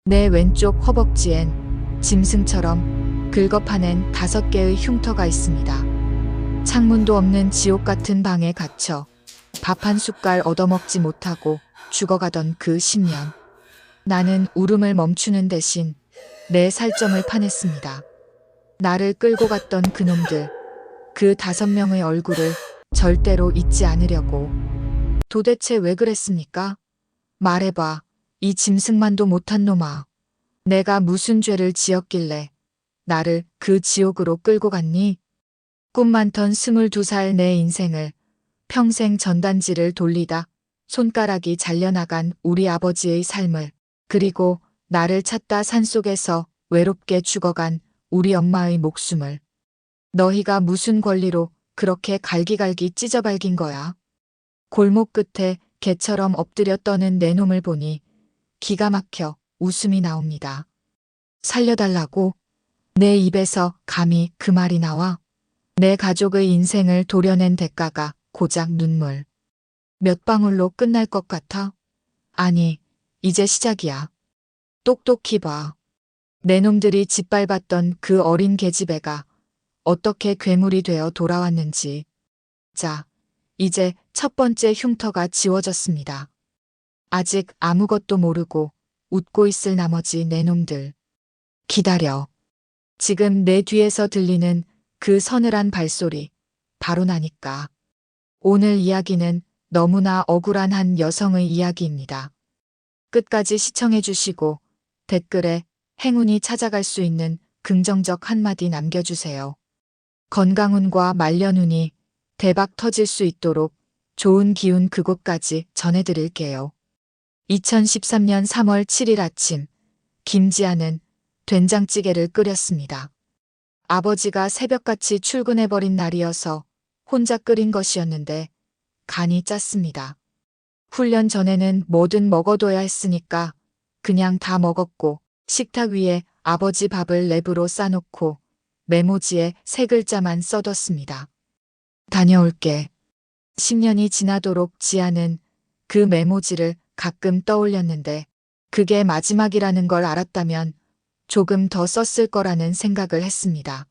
내 왼쪽 허벅지엔 짐승처럼 긁어파낸 5개의 흉터가 있습니다. 창문도 없는 지옥 같은 방에 갇혀 밥 한 숟갈 얻어먹지 못하고 죽어가던 그 10년. 나는 울음을 멈추는 대신 내 살점을 파냈습니다. 나를 끌고 갔던 그놈들, 그 5명의 얼굴을 절대로 잊지 않으려고. 도대체 왜 그랬습니까? 말해봐, 이 짐승만도 못한 놈아. 내가 무슨 죄를 지었길래 나를 그 지옥으로 끌고 갔니? 꿈 많던 22살 내 인생을 평생 전단지를 돌리다 손가락이 잘려나간 우리 아버지의 삶을, 그리고 나를 찾다 산속에서 외롭게 죽어간 우리 엄마의 목숨을. 너희가 무슨 권리로 그렇게 갈기갈기 찢어발긴 거야? 골목 끝에 개처럼 엎드려 떠는 내 놈을 보니 기가 막혀 웃음이 나옵니다. 살려달라고? 내 입에서 감히 그 말이 나와? 내 가족의 인생을 도려낸 대가가 고작 눈물. 몇 방울로 끝날 것 같아? 아니, 이제 시작이야. 똑똑히 봐. 내 놈들이 짓밟았던 그 어린 계집애가 어떻게 괴물이 되어 돌아왔는지. 자, 이제 첫 번째 흉터가 지워졌습니다. 아직 아무것도 모르고 웃고 있을 나머지 내 놈들. 기다려. 지금 내 뒤에서 들리는 그 서늘한 발소리, 바로 나니까. 오늘 이야기는 너무나 억울한 한 여성의 이야기입니다. 끝까지 시청해 주시고 댓글에 행운이 찾아갈 수 있는 긍정적 한마디 남겨주세요. 건강운과 말년운이 대박 터질 수 있도록 좋은 기운 그곳까지 전해드릴게요. 2013년 3월 7일 아침, 김지아는 된장찌개를 끓였습니다. 아버지가 새벽같이 출근해버린 날이어서 혼자 끓인 것이었는데 간이 짰습니다. 훈련 전에는 뭐든 먹어둬야 했으니까 그냥 다 먹었고, 식탁 위에 아버지 밥을 랩으로 싸놓고 메모지에 3글자만 써뒀습니다. 다녀올게. 10년이 지나도록 지아는 그 메모지를 가끔 떠올렸는데 그게 마지막이라는 걸 알았다면 조금 더 썼을 거라는 생각을 했습니다.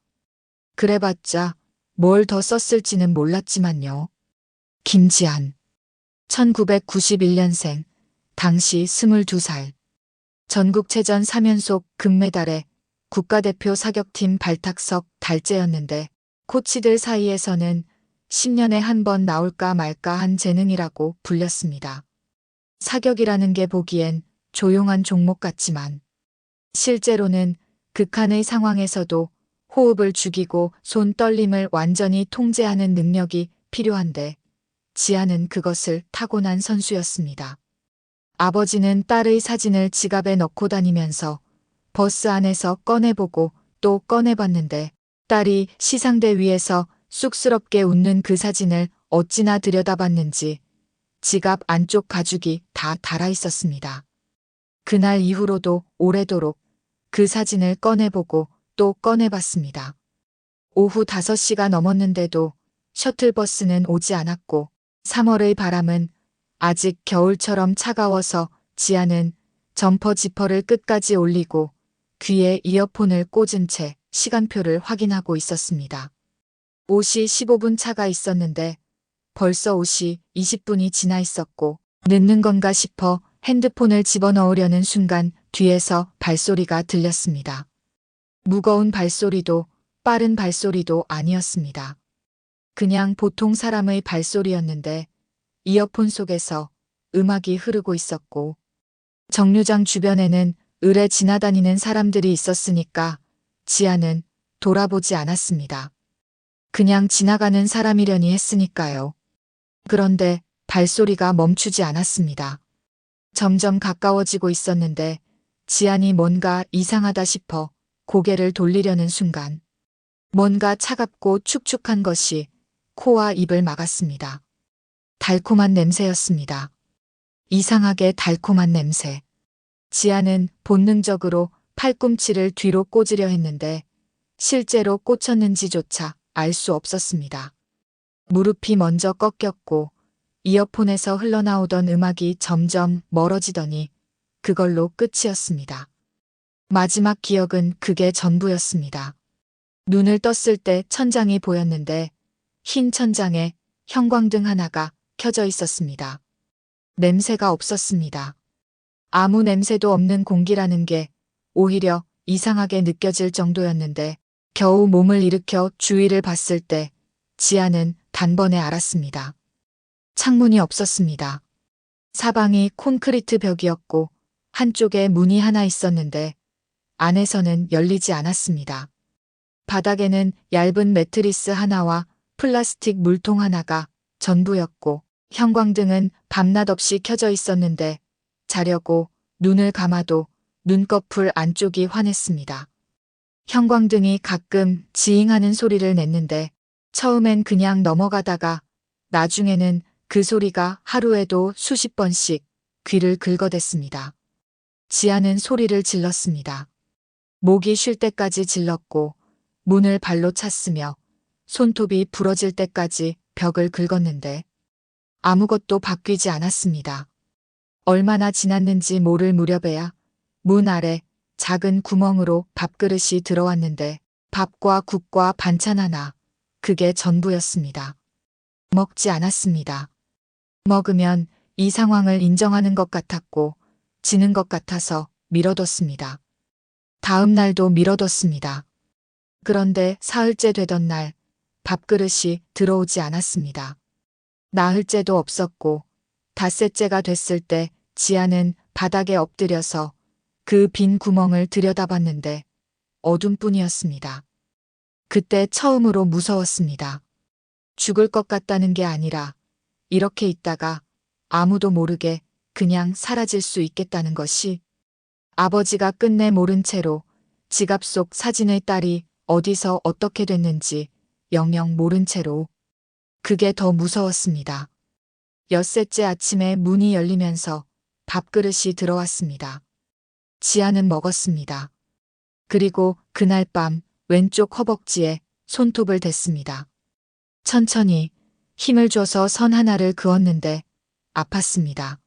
그래봤자 뭘 더 썼을지는 몰랐지만요. 김지한. 1991년생, 당시 22살. 전국체전 3연속 금메달에 국가대표 사격팀 발탁석 달째였는데 코치들 사이에서는 10년에 한 번 나올까 말까 한 재능이라고 불렸습니다. 사격이라는 게 보기엔 조용한 종목 같지만 실제로는 극한의 상황에서도 호흡을 죽이고 손 떨림을 완전히 통제하는 능력이 필요한데 지아는 그것을 타고난 선수였습니다. 아버지는 딸의 사진을 지갑에 넣고 다니면서 버스 안에서 꺼내보고 또 꺼내봤는데 딸이 시상대 위에서 쑥스럽게 웃는 그 사진을 어찌나 들여다봤는지 지갑 안쪽 가죽이 다 달아있었습니다. 그날 이후로도 오래도록 그 사진을 꺼내보고 또 꺼내봤습니다. 오후 5시가 넘었는데도 셔틀버스는 오지 않았고 3월의 바람은 아직 겨울처럼 차가워서 지아는 점퍼 지퍼를 끝까지 올리고 귀에 이어폰을 꽂은 채 시간표를 확인하고 있었습니다. 5시 15분 차가 있었는데 벌써 5시 20분이 지나 있었고 늦는 건가 싶어 핸드폰을 집어넣으려는 순간 뒤에서 발소리가 들렸습니다. 무거운 발소리도 빠른 발소리도 아니었습니다. 그냥 보통 사람의 발소리였는데 이어폰 속에서 음악이 흐르고 있었고 정류장 주변에는 을에 지나다니는 사람들이 있었으니까 지아는 돌아보지 않았습니다. 그냥 지나가는 사람이려니 했으니까요. 그런데 발소리가 멈추지 않았습니다. 점점 가까워지고 있었는데 지안이 뭔가 이상하다 싶어 고개를 돌리려는 순간 뭔가 차갑고 축축한 것이 코와 입을 막았습니다. 달콤한 냄새였습니다. 이상하게 달콤한 냄새. 지아는 본능적으로 팔꿈치를 뒤로 꽂으려 했는데 실제로 꽂혔는지조차 알 수 없었습니다. 무릎이 먼저 꺾였고 이어폰에서 흘러나오던 음악이 점점 멀어지더니 그걸로 끝이었습니다. 마지막 기억은 그게 전부였습니다. 눈을 떴을 때 천장이 보였는데 흰 천장에 형광등 하나가 켜져 있었습니다. 냄새가 없었습니다. 아무 냄새도 없는 공기라는 게 오히려 이상하게 느껴질 정도였는데 겨우 몸을 일으켜 주위를 봤을 때 지아는 단번에 알았습니다. 창문이 없었습니다. 사방이 콘크리트 벽이었고 한쪽에 문이 하나 있었는데 안에서는 열리지 않았습니다. 바닥에는 얇은 매트리스 하나와 플라스틱 물통 하나가 전부였고 형광등은 밤낮 없이 켜져 있었는데 자려고 눈을 감아도 눈꺼풀 안쪽이 환했습니다. 형광등이 가끔 지잉하는 소리를 냈는데 처음엔 그냥 넘어가다가 나중에는 그 소리가 하루에도 수십 번씩 귀를 긁어댔습니다. 지아는 소리를 질렀습니다. 목이 쉴 때까지 질렀고 문을 발로 찼으며 손톱이 부러질 때까지 벽을 긁었는데 아무것도 바뀌지 않았습니다. 얼마나 지났는지 모를 무렵에야 문 아래 작은 구멍으로 밥그릇이 들어왔는데 밥과 국과 반찬 하나, 그게 전부였습니다. 먹지 않았습니다. 먹으면 이 상황을 인정하는 것 같았고 지는 것 같아서 미뤄뒀습니다. 다음 날도 미뤄뒀습니다. 그런데 사흘째 되던 날 밥그릇이 들어오지 않았습니다. 나흘째도 없었고 닷새째가 됐을 때 지아는 바닥에 엎드려서 그 빈 구멍을 들여다봤는데 어둠뿐이었습니다. 그때 처음으로 무서웠습니다. 죽을 것 같다는 게 아니라 이렇게 있다가 아무도 모르게 그냥 사라질 수 있겠다는 것이, 아버지가 끝내 모른 채로 지갑 속 사진의 딸이 어디서 어떻게 됐는지 영영 모른 채로, 그게 더 무서웠습니다. 엿새째 아침에 문이 열리면서 밥그릇이 들어왔습니다. 지아는 먹었습니다. 그리고 그날 밤 왼쪽 허벅지에 손톱을 댔습니다. 천천히 힘을 줘서 선 하나를 그었는데 아팠습니다.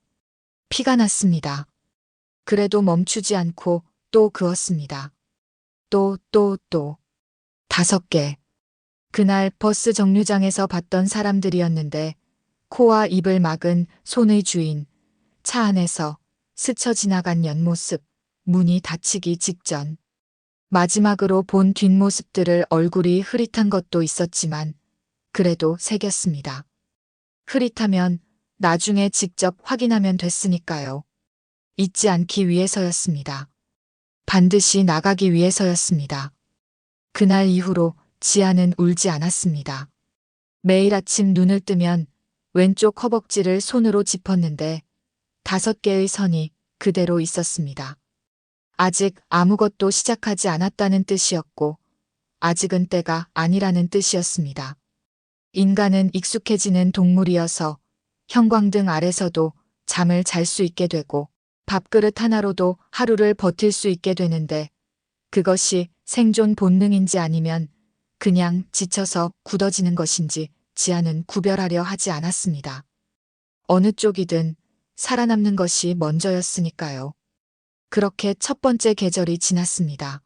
피가 났습니다. 그래도 멈추지 않고 또 그었습니다. 또. 5개. 그날 버스 정류장에서 봤던 사람들이었는데 코와 입을 막은 손의 주인, 차 안에서 스쳐 지나간 옆모습, 문이 닫히기 직전. 마지막으로 본 뒷모습들을 얼굴이 흐릿한 것도 있었지만 그래도 새겼습니다. 흐릿하면 나중에 직접 확인하면 됐으니까요. 잊지 않기 위해서였습니다. 반드시 나가기 위해서였습니다. 그날 이후로 지아는 울지 않았습니다. 매일 아침 눈을 뜨면 왼쪽 허벅지를 손으로 짚었는데 5개의 선이 그대로 있었습니다. 아직 아무것도 시작하지 않았다는 뜻이었고 아직은 때가 아니라는 뜻이었습니다. 인간은 익숙해지는 동물이어서 형광등 아래서도 잠을 잘 수 있게 되고 밥그릇 하나로도 하루를 버틸 수 있게 되는데 그것이 생존 본능인지 아니면 그냥 지쳐서 굳어지는 것인지 지아는 구별하려 하지 않았습니다. 어느 쪽이든 살아남는 것이 먼저였으니까요. 그렇게 첫 번째 계절이 지났습니다.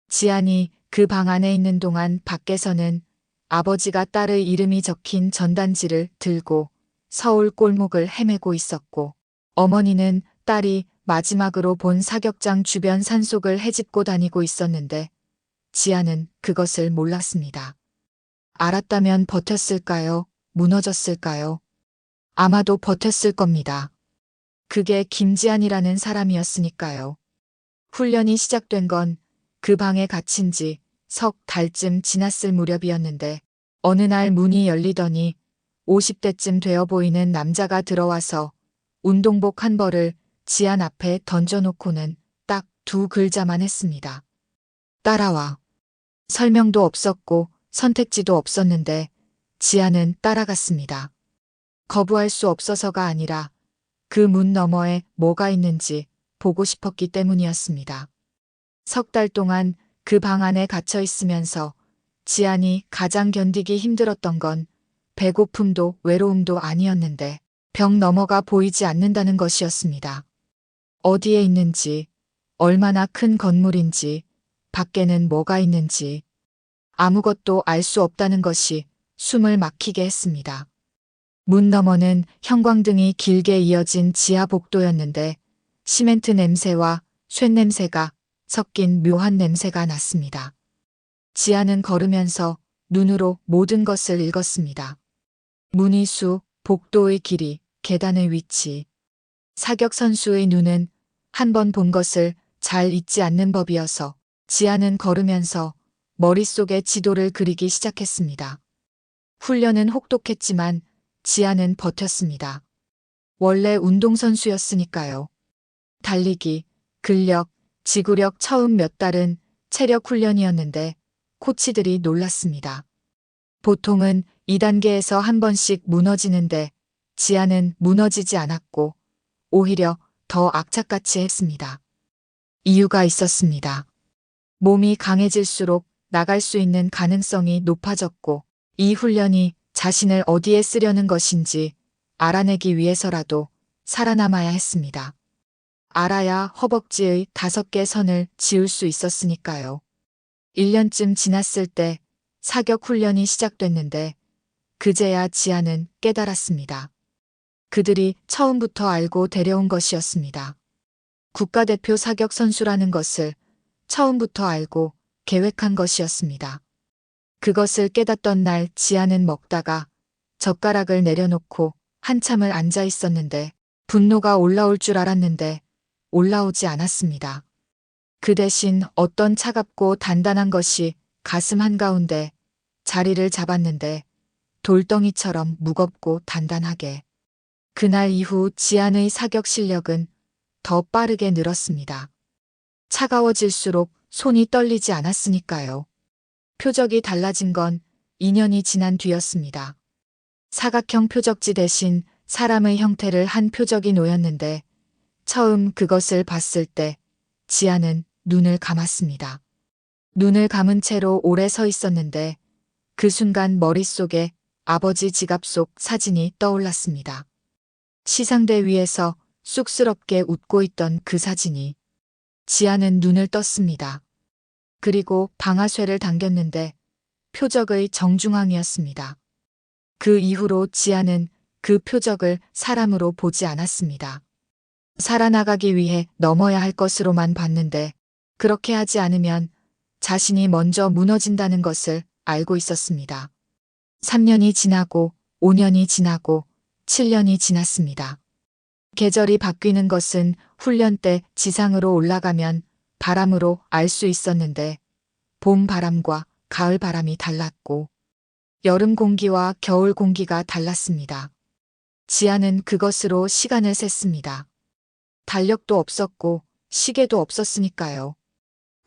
지안이 그 방 안에 있는 동안 밖에서는 아버지가 딸의 이름이 적힌 전단지를 들고 서울 골목을 헤매고 있었고 어머니는 딸이 마지막으로 본 사격장 주변 산속을 헤집고 다니고 있었는데 지아는 그것을 몰랐습니다. 알았다면 버텼을까요? 무너졌을까요? 아마도 버텼을 겁니다. 그게 김지안이라는 사람이었으니까요. 훈련이 시작된 건 그 방에 갇힌 지 석 달쯤 지났을 무렵이었는데 어느 날 문이 열리더니 50대쯤 되어 보이는 남자가 들어와서 운동복 한 벌을 지안 앞에 던져놓고는 딱 2글자만 했습니다. 따라와. 설명도 없었고 선택지도 없었는데 지안은 따라갔습니다. 거부할 수 없어서가 아니라 그 문 너머에 뭐가 있는지 보고 싶었기 때문이었습니다. 석 달 동안 그 방 안에 갇혀 있으면서 지안이 가장 견디기 힘들었던 건 배고픔도 외로움도 아니었는데 벽 너머가 보이지 않는다는 것이었습니다. 어디에 있는지, 얼마나 큰 건물인지, 밖에는 뭐가 있는지 아무것도 알 수 없다는 것이 숨을 막히게 했습니다. 문 너머는 형광등이 길게 이어진 지하 복도였는데 시멘트 냄새와 쇳 냄새가 섞인 묘한 냄새가 났습니다. 지아는 걸으면서 눈으로 모든 것을 읽었습니다. 문의수, 복도의 길이, 계단의 위치. 사격 선수의 눈은 한 번 본 것을 잘 잊지 않는 법이어서 지아는 걸으면서 머릿속에 지도를 그리기 시작했습니다. 훈련은 혹독했지만 지아는 버텼습니다. 원래 운동선수였으니까요. 달리기, 근력, 지구력 처음 몇 달은 체력 훈련이었는데 코치들이 놀랐습니다. 보통은 2단계에서 한 번씩 무너지는데 지아는 무너지지 않았고 오히려 더 악착같이 했습니다. 이유가 있었습니다. 몸이 강해질수록 나갈 수 있는 가능성이 높아졌고 이 훈련이 자신을 어디에 쓰려는 것인지 알아내기 위해서라도 살아남아야 했습니다. 알아야 허벅지의 5개 선을 지울 수 있었으니까요. 1년쯤 지났을 때 사격 훈련이 시작됐는데 그제야 지아는 깨달았습니다. 그들이 처음부터 알고 데려온 것이었습니다. 국가대표 사격 선수라는 것을 처음부터 알고 계획한 것이었습니다. 그것을 깨닫던 날 지아는 먹다가 젓가락을 내려놓고 한참을 앉아 있었는데 분노가 올라올 줄 알았는데 올라오지 않았습니다. 그 대신 어떤 차갑고 단단한 것이 가슴 한가운데 자리를 잡았는데 돌덩이처럼 무겁고 단단하게. 그날 이후 지안의 사격 실력은 더 빠르게 늘었습니다. 차가워질수록 손이 떨리지 않았으니까요. 표적이 달라진 건 2년이 지난 뒤였습니다. 사각형 표적지 대신 사람의 형태를 한 표적이 놓였는데 처음 그것을 봤을 때 지아는 눈을 감았습니다. 눈을 감은 채로 오래 서 있었는데 그 순간 머릿속에 아버지 지갑 속 사진이 떠올랐습니다. 시상대 위에서 쑥스럽게 웃고 있던 그 사진이. 지아는 눈을 떴습니다. 그리고 방아쇠를 당겼는데 표적의 정중앙이었습니다. 그 이후로 지아는 그 표적을 사람으로 보지 않았습니다. 살아나가기 위해 넘어야 할 것으로만 봤는데 그렇게 하지 않으면 자신이 먼저 무너진다는 것을 알고 있었습니다. 3년이 지나고 5년이 지나고 7년이 지났습니다. 계절이 바뀌는 것은 훈련 때 지상으로 올라가면 바람으로 알 수 있었는데 봄 바람과 가을 바람이 달랐고 여름 공기와 겨울 공기가 달랐습니다. 지아는 그것으로 시간을 셌습니다. 달력도 없었고 시계도 없었으니까요.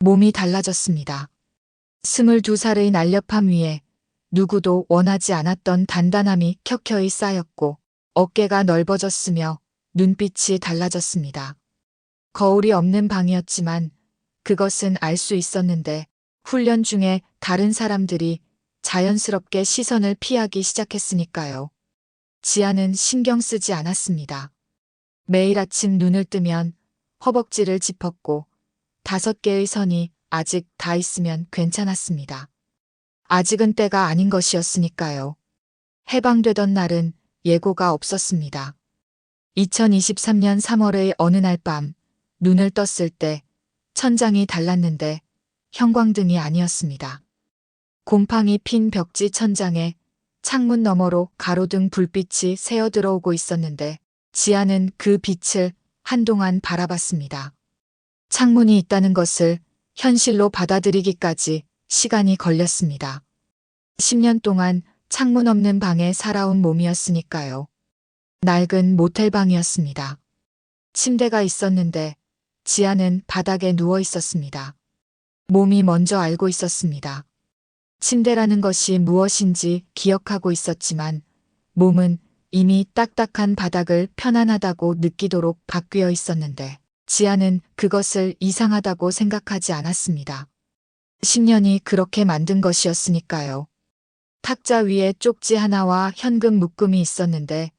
몸이 달라졌습니다. 22살의 날렵함 위에 누구도 원하지 않았던 단단함이 켜켜이 쌓였고 어깨가 넓어졌으며 눈빛이 달라졌습니다. 거울이 없는 방이었지만 그것은 알 수 있었는데 훈련 중에 다른 사람들이 자연스럽게 시선을 피하기 시작했으니까요. 지아는 신경 쓰지 않았습니다. 매일 아침 눈을 뜨면 허벅지를 짚었고 5개의 선이 아직 다 있으면 괜찮았습니다. 아직은 때가 아닌 것이었으니까요. 해방되던 날은 예고가 없었습니다. 2023년 3월의 어느 날 밤 눈을 떴을 때 천장이 달랐는데 형광등이 아니었습니다. 곰팡이 핀 벽지 천장에 창문 너머로 가로등 불빛이 새어 들어오고 있었는데 지아는 그 빛을 한동안 바라봤습니다. 창문이 있다는 것을 현실로 받아들이기까지 시간이 걸렸습니다. 10년 동안 창문 없는 방에 살아온 몸이었으니까요. 낡은 모텔방이었습니다. 침대가 있었는데 지아는 바닥에 누워 있었습니다. 몸이 먼저 알고 있었습니다. 침대라는 것이 무엇인지 기억하고 있었지만 몸은 이미 딱딱한 바닥을 편안하다고 느끼도록 바뀌어 있었는데 지아는 그것을 이상하다고 생각하지 않았습니다. 10년이 그렇게 만든 것이었으니까요. 탁자 위에 쪽지 하나와 현금 묶음이 있었는데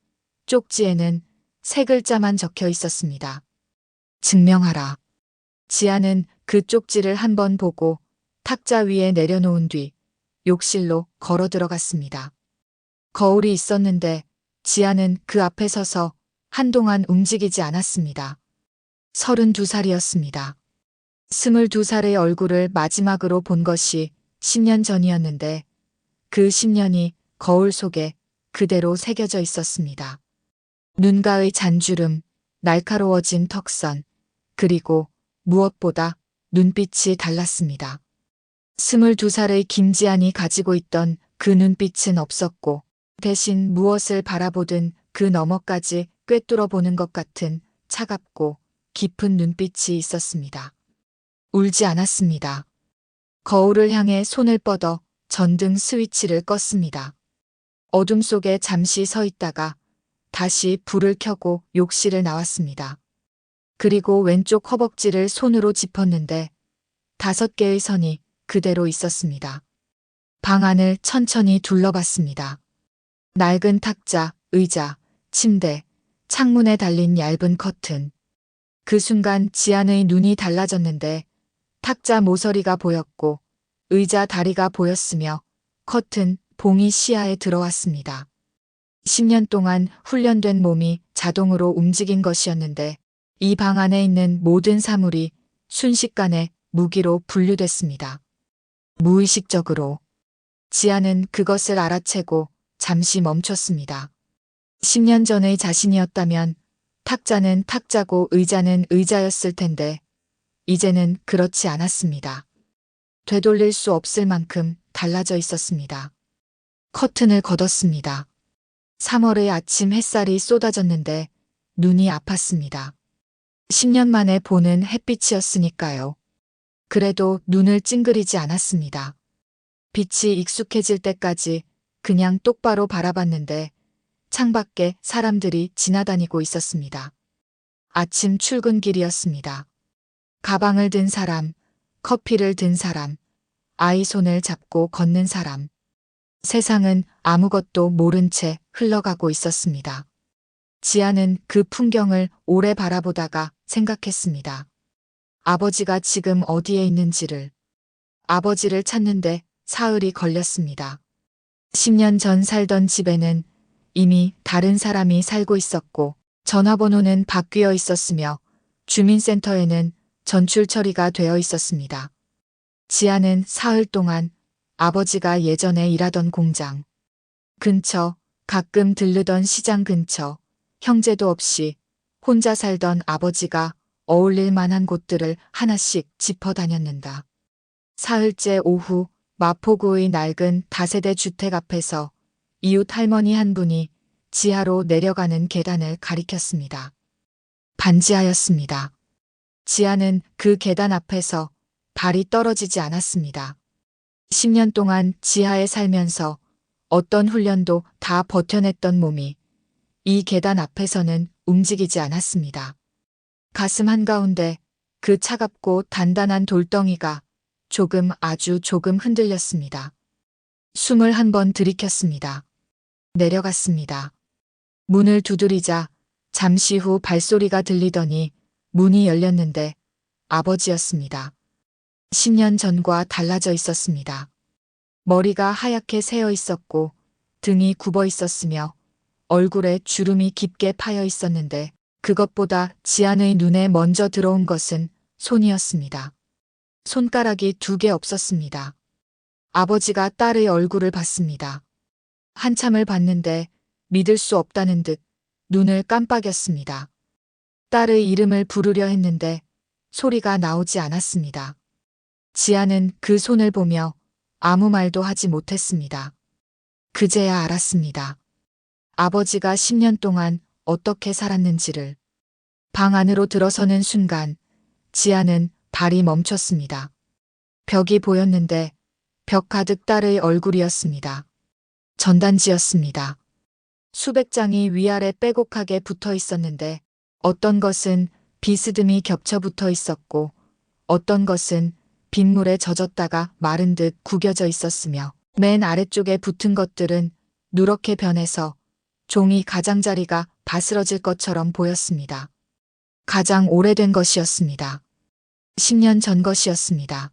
쪽지에는 3글자만 적혀 있었습니다. 증명하라. 지아는 그 쪽지를 한번 보고 탁자 위에 내려놓은 뒤 욕실로 걸어 들어갔습니다. 거울이 있었는데 지아는 그 앞에 서서 한동안 움직이지 않았습니다. 32살이었습니다. 22살의 얼굴을 마지막으로 본 것이 10년 전이었는데 그 10년이 거울 속에 그대로 새겨져 있었습니다. 눈가의 잔주름, 날카로워진 턱선, 그리고 무엇보다 눈빛이 달랐습니다. 22살의 김지안이 가지고 있던 그 눈빛은 없었고 대신 무엇을 바라보든 그 너머까지 꿰뚫어 보는 것 같은 차갑고 깊은 눈빛이 있었습니다. 울지 않았습니다. 거울을 향해 손을 뻗어 전등 스위치를 껐습니다. 어둠 속에 잠시 서 있다가 다시 불을 켜고 욕실을 나왔습니다. 그리고 왼쪽 허벅지를 손으로 짚었는데 5개의 선이 그대로 있었습니다. 방 안을 천천히 둘러봤습니다. 낡은 탁자, 의자, 침대, 창문에 달린 얇은 커튼. 그 순간 지안의 눈이 달라졌는데 탁자 모서리가 보였고 의자 다리가 보였으며 커튼, 봉이 시야에 들어왔습니다. 10년 동안 훈련된 몸이 자동으로 움직인 것이었는데 이 방 안에 있는 모든 사물이 순식간에 무기로 분류됐습니다. 무의식적으로. 지아는 그것을 알아채고 잠시 멈췄습니다. 10년 전의 자신이었다면 탁자는 탁자고 의자는 의자였을 텐데 이제는 그렇지 않았습니다. 되돌릴 수 없을 만큼 달라져 있었습니다. 커튼을 걷었습니다. 3월의 아침 햇살이 쏟아졌는데 눈이 아팠습니다. 10년 만에 보는 햇빛이었으니까요. 그래도 눈을 찡그리지 않았습니다. 빛이 익숙해질 때까지 그냥 똑바로 바라봤는데 창밖에 사람들이 지나다니고 있었습니다. 아침 출근길이었습니다. 가방을 든 사람, 커피를 든 사람, 아이 손을 잡고 걷는 사람. 세상은 아무것도 모른 채 흘러가고 있었습니다. 지아는 그 풍경을 오래 바라보다가 생각했습니다. 아버지가 지금 어디에 있는지를. 아버지를 찾는데 사흘이 걸렸습니다. 10년 전 살던 집에는 이미 다른 사람이 살고 있었고 전화번호는 바뀌어 있었으며 주민센터에는 전출 처리가 되어 있었습니다. 지아는 사흘 동안 아버지가 예전에 일하던 공장 근처, 가끔 들르던 시장 근처, 형제도 없이 혼자 살던 아버지가 어울릴 만한 곳들을 하나씩 짚어 다녔는다. 사흘째 오후 마포구의 낡은 다세대 주택 앞에서 이웃 할머니 한 분이 지하로 내려가는 계단을 가리켰습니다. 반지하였습니다. 지하는 그 계단 앞에서 발이 떨어지지 않았습니다. 10년 동안 지하에 살면서 어떤 훈련도 다 버텨냈던 몸이 이 계단 앞에서는 움직이지 않았습니다. 가슴 한가운데 그 차갑고 단단한 돌덩이가 아주 조금 흔들렸습니다. 숨을 한 번 들이켰습니다. 내려갔습니다. 문을 두드리자 잠시 후 발소리가 들리더니 문이 열렸는데 아버지였습니다. 10년 전과 달라져 있었습니다. 머리가 하얗게 새어 있었고 등이 굽어 있었으며 얼굴에 주름이 깊게 파여 있었는데 그것보다 지안의 눈에 먼저 들어온 것은 손이었습니다. 손가락이 2개 없었습니다. 아버지가 딸의 얼굴을 봤습니다. 한참을 봤는데 믿을 수 없다는 듯 눈을 깜빡였습니다. 딸의 이름을 부르려 했는데 소리가 나오지 않았습니다. 지아는 그 손을 보며 아무 말도 하지 못했습니다. 그제야 알았습니다. 아버지가 10년 동안 어떻게 살았는지를. 방 안으로 들어서는 순간 지아는 발이 멈췄습니다. 벽이 보였는데 벽 가득 딸의 얼굴이었습니다. 전단지였습니다. 수백 장이 위아래 빼곡하게 붙어 있었는데 어떤 것은 비스듬히 겹쳐 붙어 있었고 어떤 것은 빗물에 젖었다가 마른 듯 구겨져 있었으며 맨 아래쪽에 붙은 것들은 누렇게 변해서 종이 가장자리가 바스러질 것처럼 보였습니다. 가장 오래된 것이었습니다. 10년 전 것이었습니다.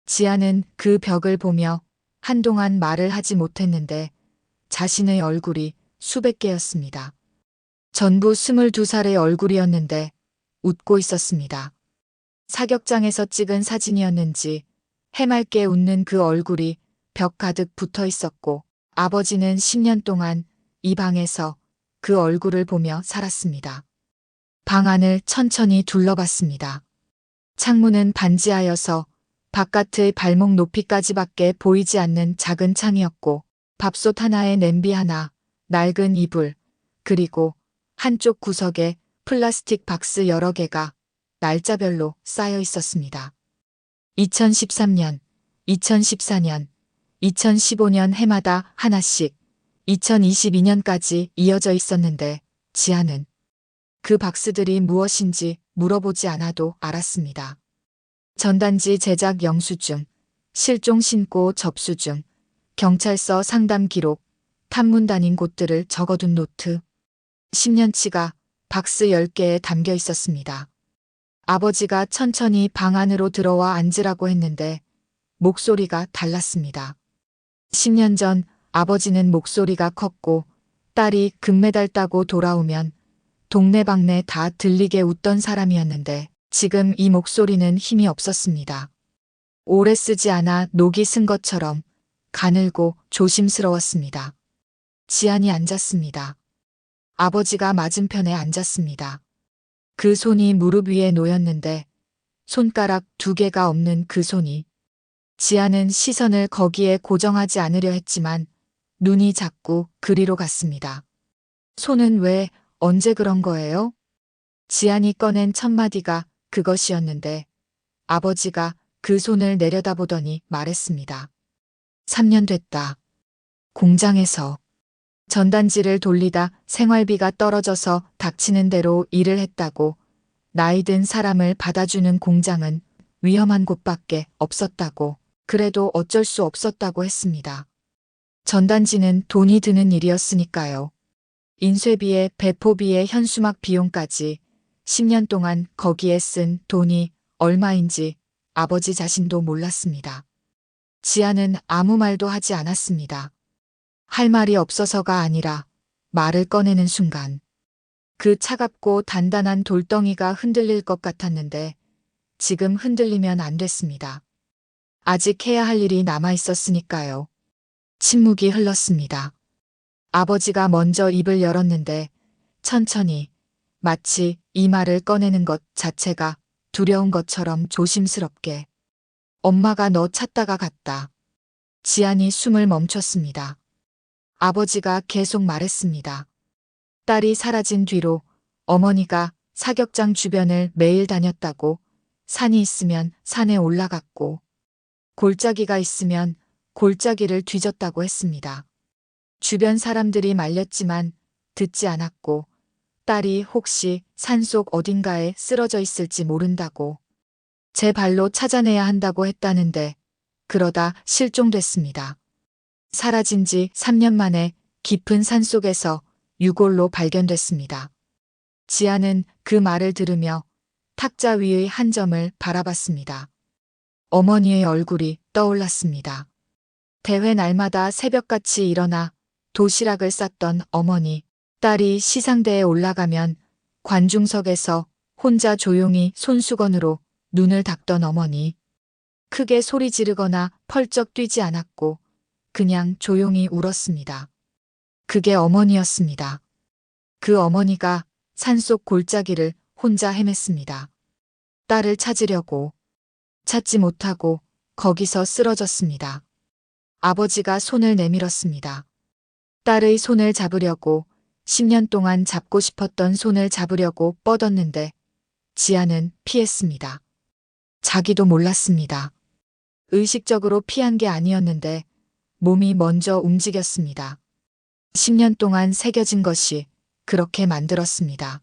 지아는 그 벽을 보며 한동안 말을 하지 못했는데 자신의 얼굴이 수백 개였습니다. 전부 22살의 얼굴이었는데 웃고 있었습니다. 사격장에서 찍은 사진이었는지 해맑게 웃는 그 얼굴이 벽 가득 붙어 있었고 아버지는 10년 동안 이 방에서 그 얼굴을 보며 살았습니다. 방 안을 천천히 둘러봤습니다. 창문은 반지하여서 바깥의 발목 높이까지밖에 보이지 않는 작은 창이었고 밥솥 하나에 냄비 하나, 낡은 이불, 그리고 한쪽 구석에 플라스틱 박스 여러 개가 날짜별로 쌓여 있었습니다. 2013년, 2014년, 2015년 해마다 하나씩 2022년까지 이어져 있었는데 지아는 그 박스들이 무엇인지 물어보지 않아도 알았습니다. 전단지 제작 영수증, 실종 신고 접수증, 경찰서 상담 기록, 탐문 다닌 곳들을 적어둔 노트. 10년치가 박스 10개에 담겨 있었습니다. 아버지가 천천히 방 안으로 들어와 앉으라고 했는데 목소리가 달랐습니다. 10년 전 아버지는 목소리가 컸고 딸이 금메달 따고 돌아오면 동네방네 다 들리게 웃던 사람이었는데 지금 이 목소리는 힘이 없었습니다. 오래 쓰지 않아 녹이 쓴 것처럼 가늘고 조심스러웠습니다. 지안이 앉았습니다. 아버지가 맞은편에 앉았습니다. 그 손이 무릎 위에 놓였는데 손가락 2개가 없는 그 손이. 지안은 시선을 거기에 고정하지 않으려 했지만 눈이 자꾸 그리로 갔습니다. 손은 왜, 언제 그런 거예요? 지안이 꺼낸 첫 마디가 그것이었는데 아버지가 그 손을 내려다보더니 말했습니다. 3년 됐다. 공장에서 전단지를 돌리다 생활비가 떨어져서 닥치는 대로 일을 했다고. 나이 든 사람을 받아주는 공장은 위험한 곳밖에 없었다고. 그래도 어쩔 수 없었다고 했습니다. 전단지는 돈이 드는 일이었으니까요. 인쇄비에 배포비에 현수막 비용까지 10년 동안 거기에 쓴 돈이 얼마인지 아버지 자신도 몰랐습니다. 지아는 아무 말도 하지 않았습니다. 할 말이 없어서가 아니라 말을 꺼내는 순간 그 차갑고 단단한 돌덩이가 흔들릴 것 같았는데 지금 흔들리면 안 됐습니다. 아직 해야 할 일이 남아 있었으니까요. 침묵이 흘렀습니다. 아버지가 먼저 입을 열었는데 천천히 마치 이 말을 꺼내는 것 자체가 두려운 것처럼 조심스럽게. 엄마가 너 찾다가 갔다. 지안이 숨을 멈췄습니다. 아버지가 계속 말했습니다. 딸이 사라진 뒤로 어머니가 사격장 주변을 매일 다녔다고. 산이 있으면 산에 올라갔고 골짜기가 있으면 골짜기를 뒤졌다고 했습니다. 주변 사람들이 말렸지만 듣지 않았고 딸이 혹시 산속 어딘가에 쓰러져 있을지 모른다고. 제 발로 찾아내야 한다고 했다는데 그러다 실종됐습니다. 사라진 지 3년 만에 깊은 산속에서 유골로 발견됐습니다. 지아는 그 말을 들으며 탁자 위의 한 점을 바라봤습니다. 어머니의 얼굴이 떠올랐습니다. 대회 날마다 새벽같이 일어나 도시락을 쌌던 어머니. 딸이 시상대에 올라가면 관중석에서 혼자 조용히 손수건으로 눈을 닦던 어머니. 크게 소리 지르거나 펄쩍 뛰지 않았고 그냥 조용히 울었습니다. 그게 어머니였습니다. 그 어머니가 산속 골짜기를 혼자 헤맸습니다. 딸을 찾으려고. 찾지 못하고 거기서 쓰러졌습니다. 아버지가 손을 내밀었습니다. 딸의 손을 잡으려고 10년 동안 잡고 싶었던 손을 잡으려고 뻗었는데 지아는 피했습니다. 자기도 몰랐습니다. 의식적으로 피한 게 아니었는데 몸이 먼저 움직였습니다. 10년 동안 새겨진 것이 그렇게 만들었습니다.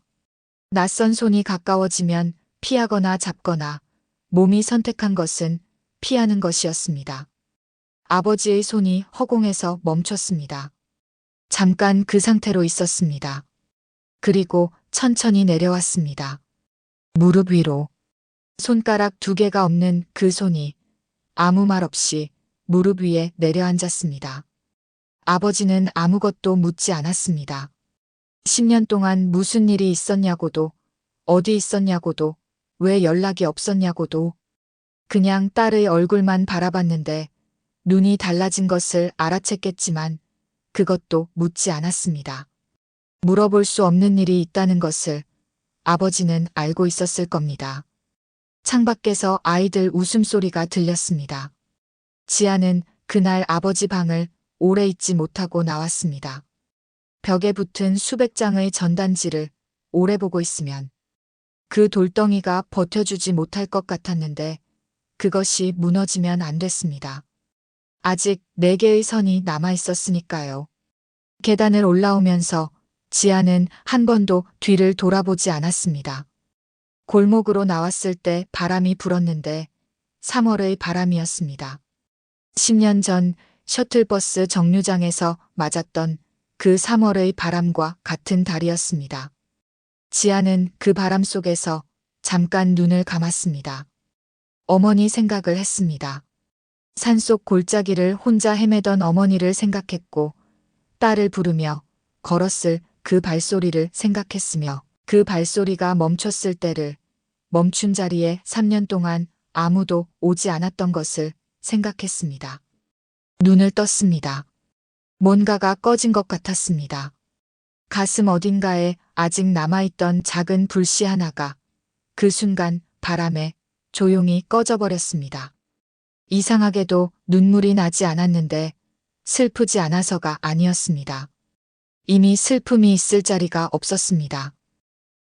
낯선 손이 가까워지면 피하거나 잡거나 몸이 선택한 것은 피하는 것이었습니다. 아버지의 손이 허공에서 멈췄습니다. 잠깐 그 상태로 있었습니다. 그리고 천천히 내려왔습니다. 무릎 위로. 손가락 2개가 없는 그 손이 아무 말 없이 무릎 위에 내려앉았습니다. 아버지는 아무것도 묻지 않았습니다. 10년 동안 무슨 일이 있었냐고도, 어디 있었냐고도, 왜 연락이 없었냐고도, 그냥 딸의 얼굴만 바라봤는데 눈이 달라진 것을 알아챘겠지만 그것도 묻지 않았습니다. 물어볼 수 없는 일이 있다는 것을 아버지는 알고 있었을 겁니다. 창밖에서 아이들 웃음소리가 들렸습니다. 지아는 그날 아버지 방을 오래 잊지 못하고 나왔습니다. 벽에 붙은 수백 장의 전단지를 오래 보고 있으면 그 돌덩이가 버텨주지 못할 것 같았는데 그것이 무너지면 안 됐습니다. 아직 4개의 선이 남아 있었으니까요. 계단을 올라오면서 지아는 한 번도 뒤를 돌아보지 않았습니다. 골목으로 나왔을 때 바람이 불었는데 3월의 바람이었습니다. 10년 전 셔틀버스 정류장에서 맞았던 그 3월의 바람과 같은 달이었습니다. 지아는 그 바람 속에서 잠깐 눈을 감았습니다. 어머니 생각을 했습니다. 산속 골짜기를 혼자 헤매던 어머니를 생각했고 딸을 부르며 걸었을 그 발소리를 생각했으며 그 발소리가 멈췄을 때를 멈춘 자리에 3년 동안 아무도 오지 않았던 것을 생각했습니다. 눈을 떴습니다. 뭔가가 꺼진 것 같았습니다. 가슴 어딘가에 아직 남아있던 작은 불씨 하나가 그 순간 바람에 조용히 꺼져버렸습니다. 이상하게도 눈물이 나지 않았는데 슬프지 않아서가 아니었습니다. 이미 슬픔이 있을 자리가 없었습니다.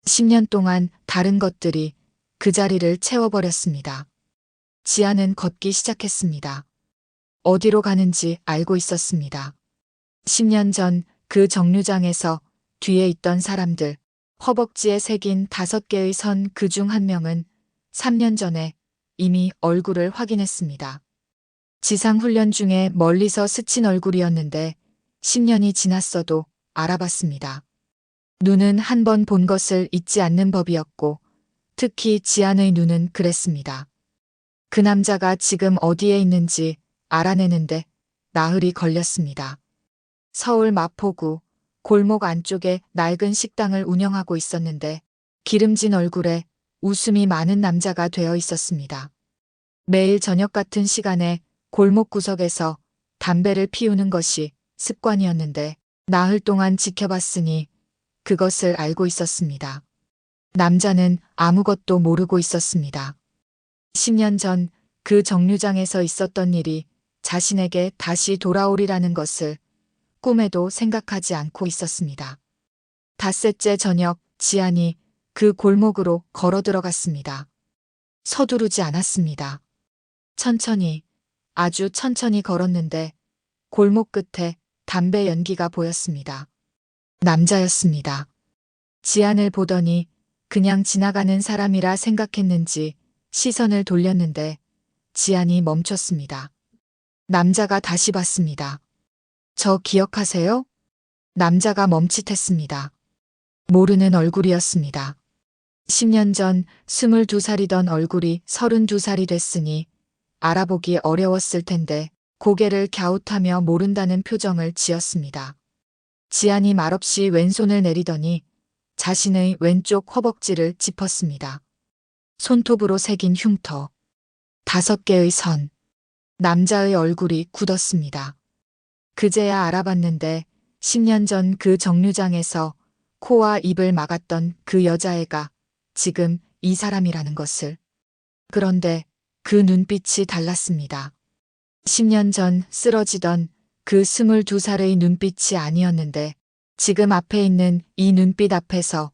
10년 동안 다른 것들이 그 자리를 채워버렸습니다. 지아는 걷기 시작했습니다. 어디로 가는지 알고 있었습니다. 10년 전 그 정류장에서 뒤에 있던 사람들, 허벅지에 새긴 5개의 선 그 중 한 명은 3년 전에 이미 얼굴을 확인했습니다. 지상훈련 중에 멀리서 스친 얼굴이었는데 10년이 지났어도 알아봤습니다. 눈은 한 번 본 것을 잊지 않는 법이었고 특히 지안의 눈은 그랬습니다. 그 남자가 지금 어디에 있는지 알아내는데 나흘이 걸렸습니다. 서울 마포구 골목 안쪽에 낡은 식당을 운영하고 있었는데 기름진 얼굴에 웃음이 많은 남자가 되어 있었습니다. 매일 저녁 같은 시간에 골목 구석에서 담배를 피우는 것이 습관이었는데 나흘 동안 지켜봤으니 그것을 알고 있었습니다. 남자는 아무것도 모르고 있었습니다. 10년 전 그 정류장에서 있었던 일이 자신에게 다시 돌아오리라는 것을 꿈에도 생각하지 않고 있었습니다. 닷새째 저녁 지안이 그 골목으로 걸어 들어갔습니다. 서두르지 않았습니다. 천천히, 아주 천천히 걸었는데 골목 끝에 담배 연기가 보였습니다. 남자였습니다. 지안을 보더니 그냥 지나가는 사람이라 생각했는지 시선을 돌렸는데 지안이 멈췄습니다. 남자가 다시 봤습니다. 저 기억하세요? 남자가 멈칫했습니다. 모르는 얼굴이었습니다. 10년 전 22살이던 얼굴이 32살이 됐으니 알아보기 어려웠을 텐데 고개를 갸웃하며 모른다는 표정을 지었습니다. 지안이 말없이 왼손을 내리더니 자신의 왼쪽 허벅지를 짚었습니다. 손톱으로 새긴 흉터. 5개의 선. 남자의 얼굴이 굳었습니다. 그제야 알아봤는데 10년 전 그 정류장에서 코와 입을 막았던 그 여자애가 지금 이 사람이라는 것을. 그런데 그 눈빛이 달랐습니다. 10년 전 쓰러지던 그 22살의 눈빛이 아니었는데 지금 앞에 있는 이 눈빛 앞에서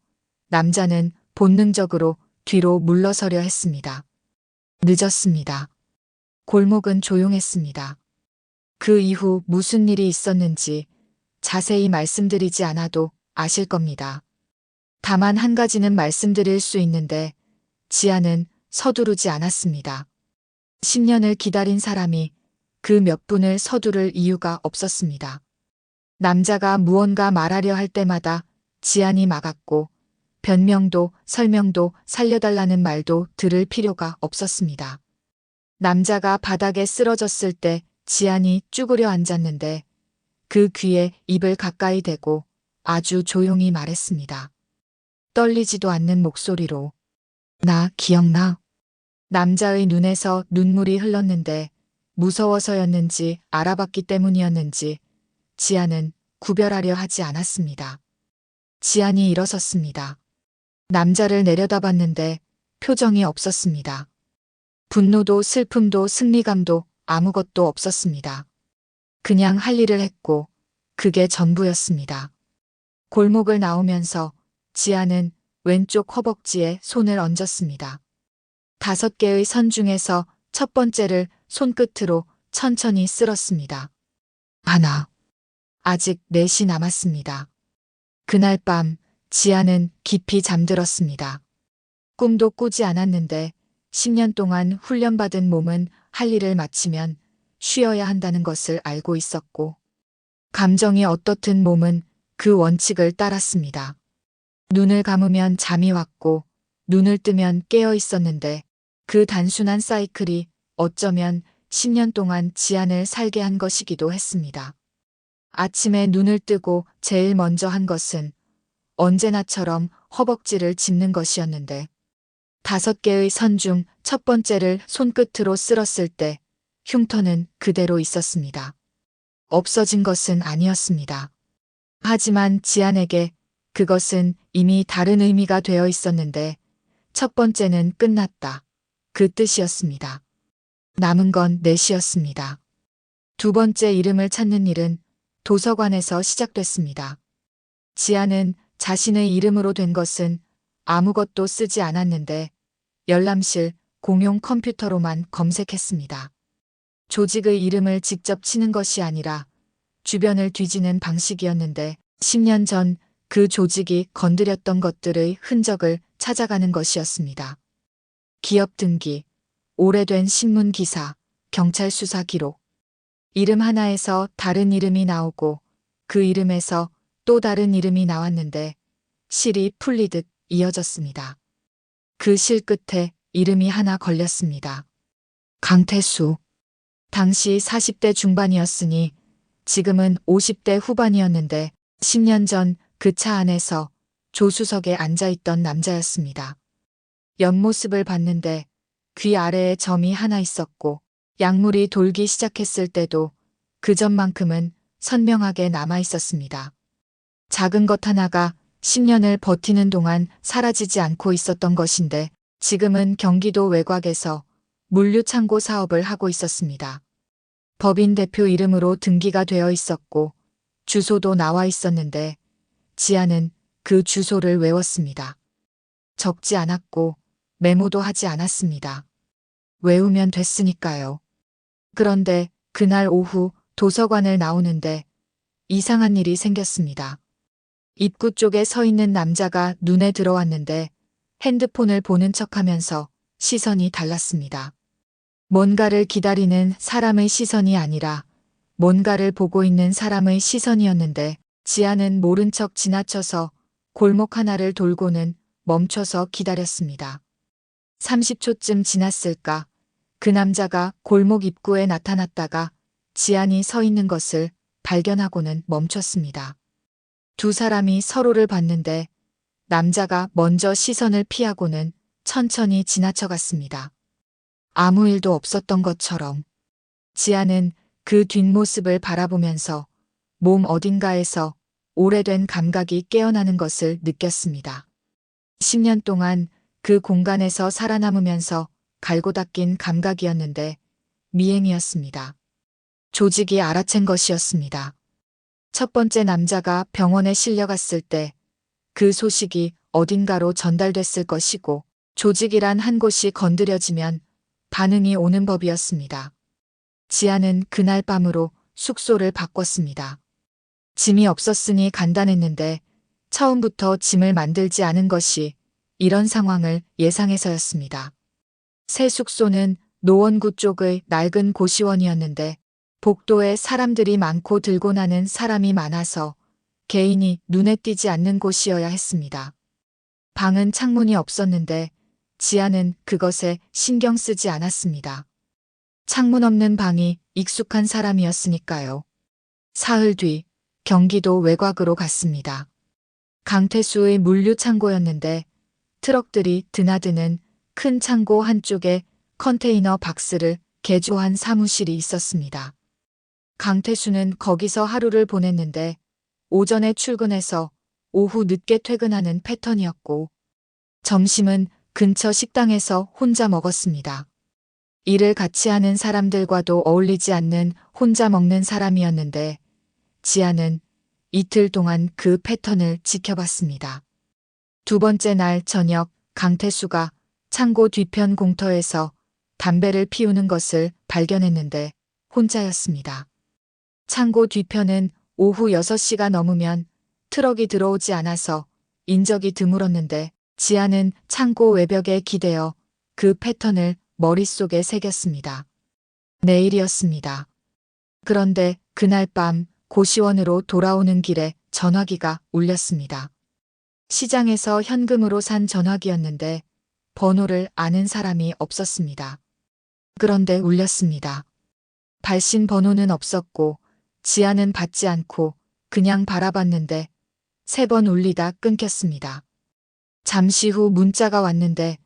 남자는 본능적으로 뒤로 물러서려 했습니다. 늦었습니다. 골목은 조용했습니다. 그 이후 무슨 일이 있었는지 자세히 말씀드리지 않아도 아실 겁니다. 다만 한 가지는 말씀드릴 수 있는데 지아는 서두르지 않았습니다. 10년을 기다린 사람이 그 몇 분을 서두를 이유가 없었습니다. 남자가 무언가 말하려 할 때마다 지안이 막았고 변명도 설명도 살려달라는 말도 들을 필요가 없었습니다. 남자가 바닥에 쓰러졌을 때 지안이 쭈그려 앉았는데 그 귀에 입을 가까이 대고 아주 조용히 말했습니다. 떨리지도 않는 목소리로. 나 기억나? 남자의 눈에서 눈물이 흘렀는데 무서워서였는지 알아봤기 때문이었는지 지안은 구별하려 하지 않았습니다. 지안이 일어섰습니다. 남자를 내려다봤는데 표정이 없었습니다. 분노도 슬픔도 승리감도 아무것도 없었습니다. 그냥 할 일을 했고 그게 전부였습니다. 골목을 나오면서 지안은 왼쪽 허벅지에 손을 얹었습니다. 5개의 선 중에서 첫 번째를 손끝으로 천천히 쓸었습니다. 하나. 아직 4시 남았습니다. 그날 밤 지안은 깊이 잠들었습니다. 꿈도 꾸지 않았는데 10년 동안 훈련받은 몸은 할 일을 마치면 쉬어야 한다는 것을 알고 있었고 감정이 어떻든 몸은 그 원칙을 따랐습니다. 눈을 감으면 잠이 왔고 눈을 뜨면 깨어 있었는데 그 단순한 사이클이 어쩌면 10년 동안 지안을 살게 한 것이기도 했습니다. 아침에 눈을 뜨고 제일 먼저 한 것은 언제나처럼 허벅지를 짚는 것이었는데 5개의 선 중 첫 번째를 손끝으로 쓸었을 때 흉터는 그대로 있었습니다. 없어진 것은 아니었습니다. 하지만 지안에게 그것은 이미 다른 의미가 되어 있었는데 첫 번째는 끝났다. 그 뜻이었습니다. 남은 건 넷이었습니다. 두 번째 이름을 찾는 일은 도서관에서 시작됐습니다. 지안은 자신의 이름으로 된 것은 아무것도 쓰지 않았는데 열람실 공용 컴퓨터로만 검색했습니다. 조직의 이름을 직접 치는 것이 아니라 주변을 뒤지는 방식이었는데 10년 전 그 조직이 건드렸던 것들의 흔적을 찾아가는 것이었습니다. 기업 등기, 오래된 신문 기사, 경찰 수사 기록. 이름 하나에서 다른 이름이 나오고 그 이름에서 또 다른 이름이 나왔는데 실이 풀리듯 이어졌습니다. 그 실 끝에 이름이 하나 걸렸습니다. 강태수. 당시 40대 중반이었으니 지금은 50대 후반이었는데 10년 전 그 차 안에서 조수석에 앉아있던 남자였습니다. 옆모습을 봤는데 귀 아래에 점이 하나 있었고 약물이 돌기 시작했을 때도 그 점만큼은 선명하게 남아있었습니다. 작은 것 하나가 10년을 버티는 동안 사라지지 않고 있었던 것인데 지금은 경기도 외곽에서 물류창고 사업을 하고 있었습니다. 법인 대표 이름으로 등기가 되어 있었고 주소도 나와 있었는데 지안은 그 주소를 외웠습니다. 적지 않았고 메모도 하지 않았습니다. 외우면 됐으니까요. 그런데 그날 오후 도서관을 나오는데 이상한 일이 생겼습니다. 입구 쪽에 서 있는 남자가 눈에 들어왔는데 핸드폰을 보는 척하면서 시선이 달랐습니다. 뭔가를 기다리는 사람의 시선이 아니라 뭔가를 보고 있는 사람의 시선이었는데 지안은 모른 척 지나쳐서 골목 하나를 돌고는 멈춰서 기다렸습니다. 30초쯤 지났을까 그 남자가 골목 입구에 나타났다가 지안이 서 있는 것을 발견하고는 멈췄습니다. 두 사람이 서로를 봤는데 남자가 먼저 시선을 피하고는 천천히 지나쳐갔습니다. 아무 일도 없었던 것처럼 지안은 그 뒷모습을 바라보면서 몸 어딘가에서 오래된 감각이 깨어나는 것을 느꼈습니다. 10년 동안 그 공간에서 살아남으면서 갈고 닦인 감각이었는데 미행이었습니다. 조직이 알아챈 것이었습니다. 첫 번째 남자가 병원에 실려갔을 때 그 소식이 어딘가로 전달됐을 것이고 조직이란 한 곳이 건드려지면 반응이 오는 법이었습니다. 지안은 그날 밤으로 숙소를 바꿨습니다. 짐이 없었으니 간단했는데 처음부터 짐을 만들지 않은 것이 이런 상황을 예상해서였습니다. 새 숙소는 노원구 쪽의 낡은 고시원이었는데 복도에 사람들이 많고 들고 나는 사람이 많아서 개인이 눈에 띄지 않는 곳이어야 했습니다. 방은 창문이 없었는데 지아는 그것에 신경 쓰지 않았습니다. 창문 없는 방이 익숙한 사람이었으니까요. 사흘 뒤 경기도 외곽으로 갔습니다. 강태수의 물류 창고였는데 트럭들이 드나드는 큰 창고 한쪽에 컨테이너 박스를 개조한 사무실이 있었습니다. 강태수는 거기서 하루를 보냈는데 오전에 출근해서 오후 늦게 퇴근하는 패턴이었고 점심은 근처 식당에서 혼자 먹었습니다. 일을 같이 하는 사람들과도 어울리지 않는 혼자 먹는 사람이었는데 지아는 이틀 동안 그 패턴을 지켜봤습니다. 두 번째 날 저녁 강태수가 창고 뒤편 공터에서 담배를 피우는 것을 발견했는데 혼자였습니다. 창고 뒤편은 오후 6시가 넘으면 트럭이 들어오지 않아서 인적이 드물었는데 지아는 창고 외벽에 기대어 그 패턴을 머릿속에 새겼습니다. 내일이었습니다. 그런데 그날 밤 고시원으로 돌아오는 길에 전화기가 울렸습니다. 시장에서 현금으로 산 전화기였는데 번호를 아는 사람이 없었습니다. 그런데 울렸습니다. 발신 번호는 없었고 지아는 받지 않고 그냥 바라봤는데 3번 울리다 끊겼습니다. 잠시 후 문자가 왔는데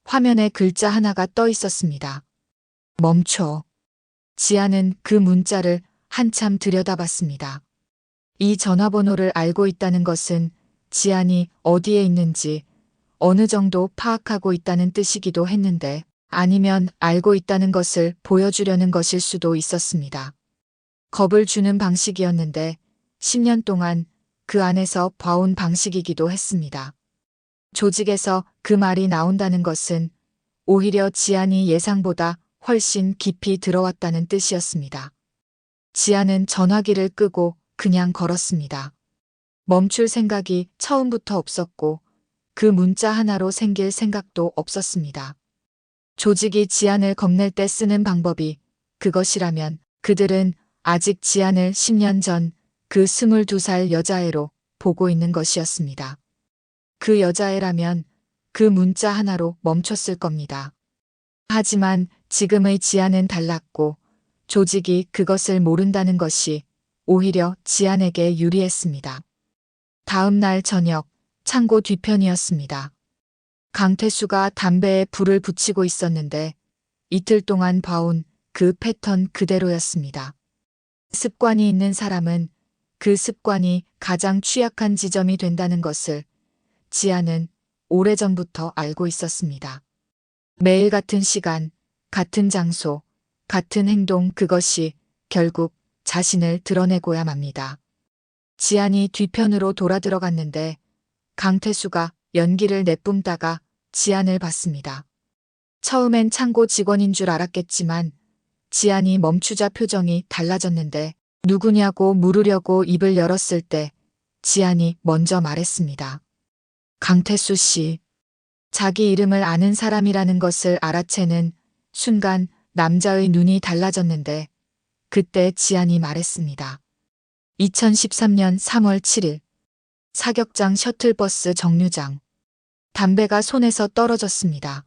화면에 글자 하나가 떠 있었습니다. 멈춰. 지아는 그 문자를 한참 들여다봤습니다. 이 전화번호를 알고 있다는 것은 지안이 어디에 있는지 어느 정도 파악하고 있다는 뜻이기도 했는데 아니면 알고 있다는 것을 보여주려는 것일 수도 있었습니다. 겁을 주는 방식이었는데 10년 동안 그 안에서 봐온 방식이기도 했습니다. 조직에서 그 말이 나온다는 것은 오히려 지안이 예상보다 훨씬 깊이 들어왔다는 뜻이었습니다. 지안은 전화기를 끄고 그냥 걸었습니다. 멈출 생각이 처음부터 없었고 그 문자 하나로 생길 생각도 없었습니다. 조직이 지안을 겁낼 때 쓰는 방법이 그것이라면 그들은 아직 지안을 10년 전 그 22살 여자애로 보고 있는 것이었습니다. 그 여자애라면 그 문자 하나로 멈췄을 겁니다. 하지만 지금의 지안은 달랐고 조직이 그것을 모른다는 것이 오히려 지안에게 유리했습니다. 다음 날 저녁 창고 뒤편이었습니다. 강태수가 담배에 불을 붙이고 있었는데 이틀 동안 봐온 그 패턴 그대로였습니다. 습관이 있는 사람은 그 습관이 가장 취약한 지점이 된다는 것을 지아는 오래전부터 알고 있었습니다. 매일 같은 시간, 같은 장소, 같은 행동 그것이 결국 자신을 드러내고야 맙니다. 지안이 뒤편으로 돌아 들어갔는데 강태수가 연기를 내뿜다가 지안을 봤습니다. 처음엔 창고 직원인 줄 알았겠지만 지안이 멈추자 표정이 달라졌는데 누구냐고 물으려고 입을 열었을 때 지안이 먼저 말했습니다. 강태수 씨. 자기 이름을 아는 사람이라는 것을 알아채는 순간 남자의 눈이 달라졌는데 그때 지안이 말했습니다. 2013년 3월 7일 사격장 셔틀버스 정류장. 담배가 손에서 떨어졌습니다.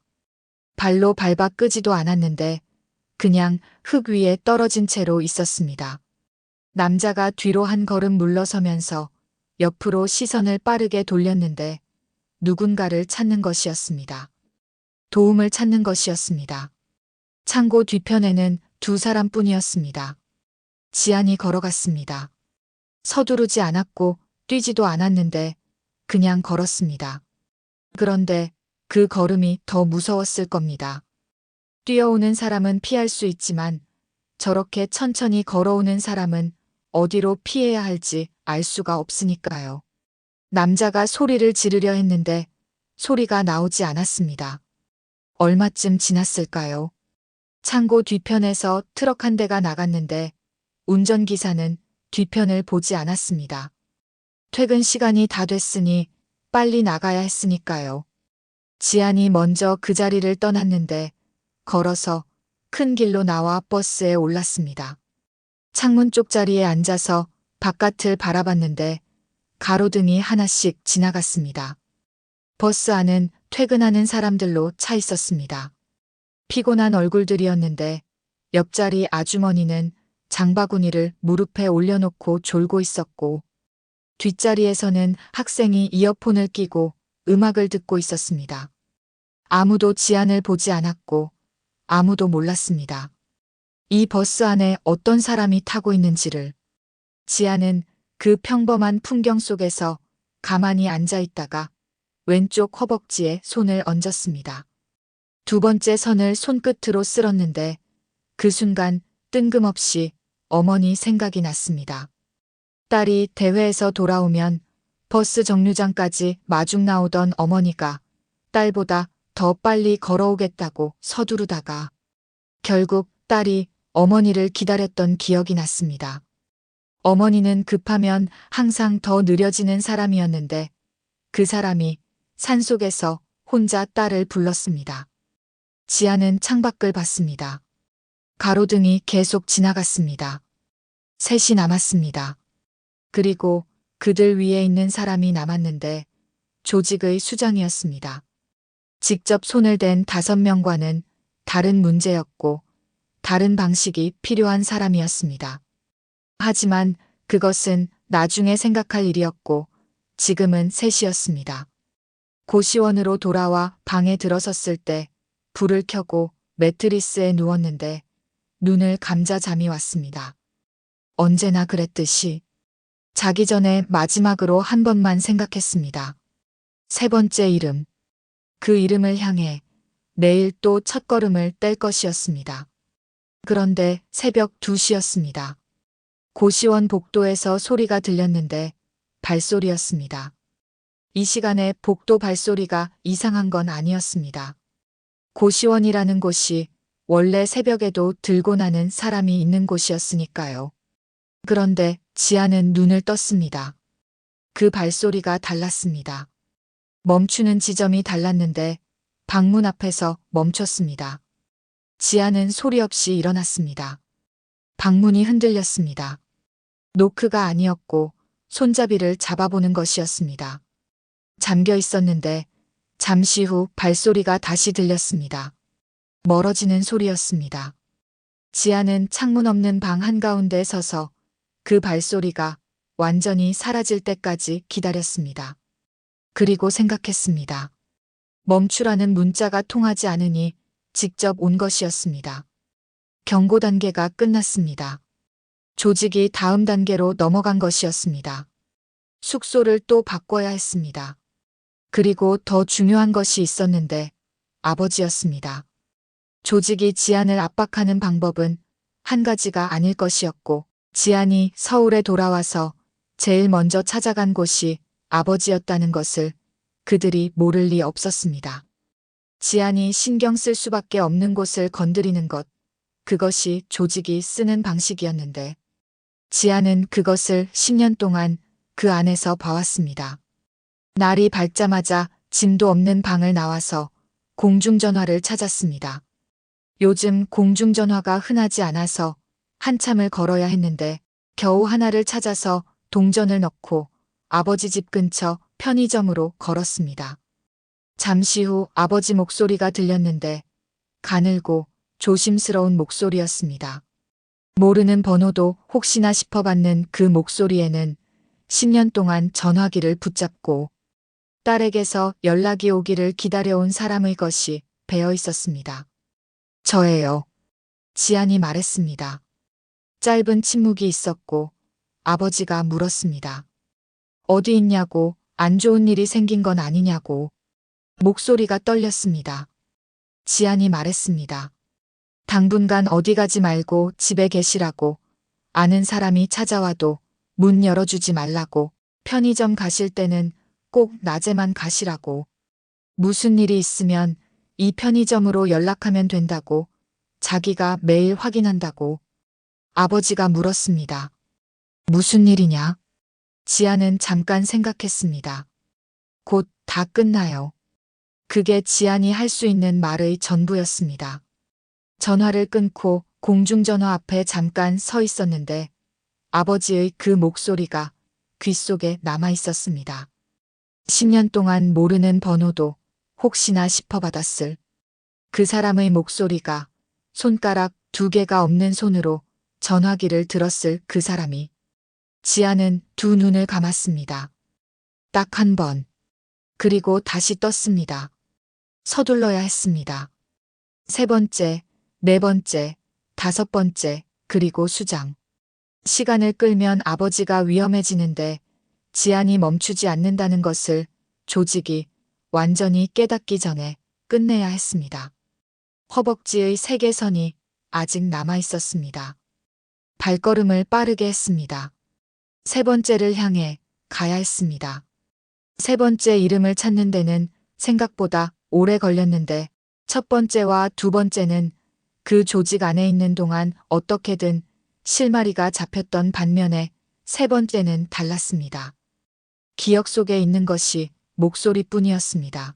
발로 밟아 끄지도 않았는데 그냥 흙 위에 떨어진 채로 있었습니다. 남자가 뒤로 한 걸음 물러서면서 옆으로 시선을 빠르게 돌렸는데 누군가를 찾는 것이었습니다. 도움을 찾는 것이었습니다. 창고 뒤편에는 2사람뿐이었습니다. 지안이 걸어갔습니다. 서두르지 않았고 뛰지도 않았는데 그냥 걸었습니다. 그런데 그 걸음이 더 무서웠을 겁니다. 뛰어오는 사람은 피할 수 있지만 저렇게 천천히 걸어오는 사람은 어디로 피해야 할지 알 수가 없으니까요. 남자가 소리를 지르려 했는데 소리가 나오지 않았습니다. 얼마쯤 지났을까요? 창고 뒤편에서 트럭 한 대가 나갔는데 운전기사는 뒤편을 보지 않았습니다. 퇴근 시간이 다 됐으니 빨리 나가야 했으니까요. 지안이 먼저 그 자리를 떠났는데 걸어서 큰 길로 나와 버스에 올랐습니다. 창문 쪽 자리에 앉아서 바깥을 바라봤는데 가로등이 하나씩 지나갔습니다. 버스 안은 퇴근하는 사람들로 차 있었습니다. 피곤한 얼굴들이었는데 옆자리 아주머니는 장바구니를 무릎에 올려놓고 졸고 있었고 뒷자리에서는 학생이 이어폰을 끼고 음악을 듣고 있었습니다. 아무도 지안을 보지 않았고 아무도 몰랐습니다. 이 버스 안에 어떤 사람이 타고 있는지를. 지안은 그 평범한 풍경 속에서 가만히 앉아 있다가 왼쪽 허벅지에 손을 얹었습니다. 두 번째 선을 손끝으로 쓸었는데 그 순간 뜬금없이 어머니 생각이 났습니다. 딸이 대회에서 돌아오면 버스 정류장까지 마중 나오던 어머니가 딸보다 더 빨리 걸어오겠다고 서두르다가 결국 딸이 어머니를 기다렸던 기억이 났습니다. 어머니는 급하면 항상 더 느려지는 사람이었는데 그 사람이 산속에서 혼자 딸을 불렀습니다. 지아는 창밖을 봤습니다. 가로등이 계속 지나갔습니다. 셋이 남았습니다. 그리고 그들 위에 있는 사람이 남았는데 조직의 수장이었습니다. 직접 손을 댄 5명과는 다른 문제였고 다른 방식이 필요한 사람이었습니다. 하지만 그것은 나중에 생각할 일이었고 지금은 셋이었습니다. 고시원으로 돌아와 방에 들어섰을 때 불을 켜고 매트리스에 누웠는데 눈을 감자 잠이 왔습니다. 언제나 그랬듯이 자기 전에 마지막으로 한 번만 생각했습니다. 세 번째 이름. 그 이름을 향해 내일 또 첫걸음을 뗄 것이었습니다. 그런데 새벽 2시였습니다. 고시원 복도에서 소리가 들렸는데 발소리였습니다. 이 시간에 복도 발소리가 이상한 건 아니었습니다. 고시원이라는 곳이 원래 새벽에도 들고 나는 사람이 있는 곳이었으니까요. 그런데 지아는 눈을 떴습니다. 그 발소리가 달랐습니다. 멈추는 지점이 달랐는데 방문 앞에서 멈췄습니다. 지아는 소리 없이 일어났습니다. 방문이 흔들렸습니다. 노크가 아니었고 손잡이를 잡아보는 것이었습니다. 잠겨 있었는데 잠시 후 발소리가 다시 들렸습니다. 멀어지는 소리였습니다. 지아는 창문 없는 방 한가운데 서서 그 발소리가 완전히 사라질 때까지 기다렸습니다. 그리고 생각했습니다. 멈추라는 문자가 통하지 않으니 직접 온 것이었습니다. 경고 단계가 끝났습니다. 조직이 다음 단계로 넘어간 것이었습니다. 숙소를 또 바꿔야 했습니다. 그리고 더 중요한 것이 있었는데 아버지였습니다. 조직이 지안을 압박하는 방법은 한 가지가 아닐 것이었고 지안이 서울에 돌아와서 제일 먼저 찾아간 곳이 아버지였다는 것을 그들이 모를 리 없었습니다. 지안이 신경 쓸 수밖에 없는 곳을 건드리는 것, 그것이 조직이 쓰는 방식이었는데 지안은 그것을 10년 동안 그 안에서 봐왔습니다. 날이 밝자마자 짐도 없는 방을 나와서 공중전화를 찾았습니다. 요즘 공중전화가 흔하지 않아서 한참을 걸어야 했는데 겨우 하나를 찾아서 동전을 넣고 아버지 집 근처 편의점으로 걸었습니다. 잠시 후 아버지 목소리가 들렸는데 가늘고 조심스러운 목소리였습니다. 모르는 번호도 혹시나 싶어 받는 그 목소리에는 10년 동안 전화기를 붙잡고 딸에게서 연락이 오기를 기다려온 사람의 것이 배어 있었습니다. 저예요. 지안이 말했습니다. 짧은 침묵이 있었고 아버지가 물었습니다. 어디 있냐고, 안 좋은 일이 생긴 건 아니냐고. 목소리가 떨렸습니다. 지안이 말했습니다. 당분간 어디 가지 말고 집에 계시라고. 아는 사람이 찾아와도 문 열어주지 말라고. 편의점 가실 때는 꼭 낮에만 가시라고. 무슨 일이 있으면 이 편의점으로 연락하면 된다고. 자기가 매일 확인한다고. 아버지가 물었습니다. 무슨 일이냐? 지아는 잠깐 생각했습니다. 곧 다 끝나요. 그게 지안이 할 수 있는 말의 전부였습니다. 전화를 끊고 공중전화 앞에 잠깐 서 있었는데 아버지의 그 목소리가 귓속에 남아 있었습니다. 10년 동안 모르는 번호도 혹시나 싶어 받았을 그 사람의 목소리가 손가락 2개가 없는 손으로 전화기를 들었을 그 사람이 지아는 두 눈을 감았습니다. 딱 한 번. 그리고 다시 떴습니다. 서둘러야 했습니다. 3번째, 4번째, 5번째, 그리고 수장. 시간을 끌면 아버지가 위험해지는데 지안이 멈추지 않는다는 것을 조직이 완전히 깨닫기 전에 끝내야 했습니다. 허벅지의 세계선이 아직 남아 있었습니다. 발걸음을 빠르게 했습니다. 3번째를 향해 가야 했습니다. 3번째 이름을 찾는 데는 생각보다 오래 걸렸는데 1번째와 2번째는 그 조직 안에 있는 동안 어떻게든 실마리가 잡혔던 반면에 3번째는 달랐습니다. 기억 속에 있는 것이 목소리뿐이었습니다.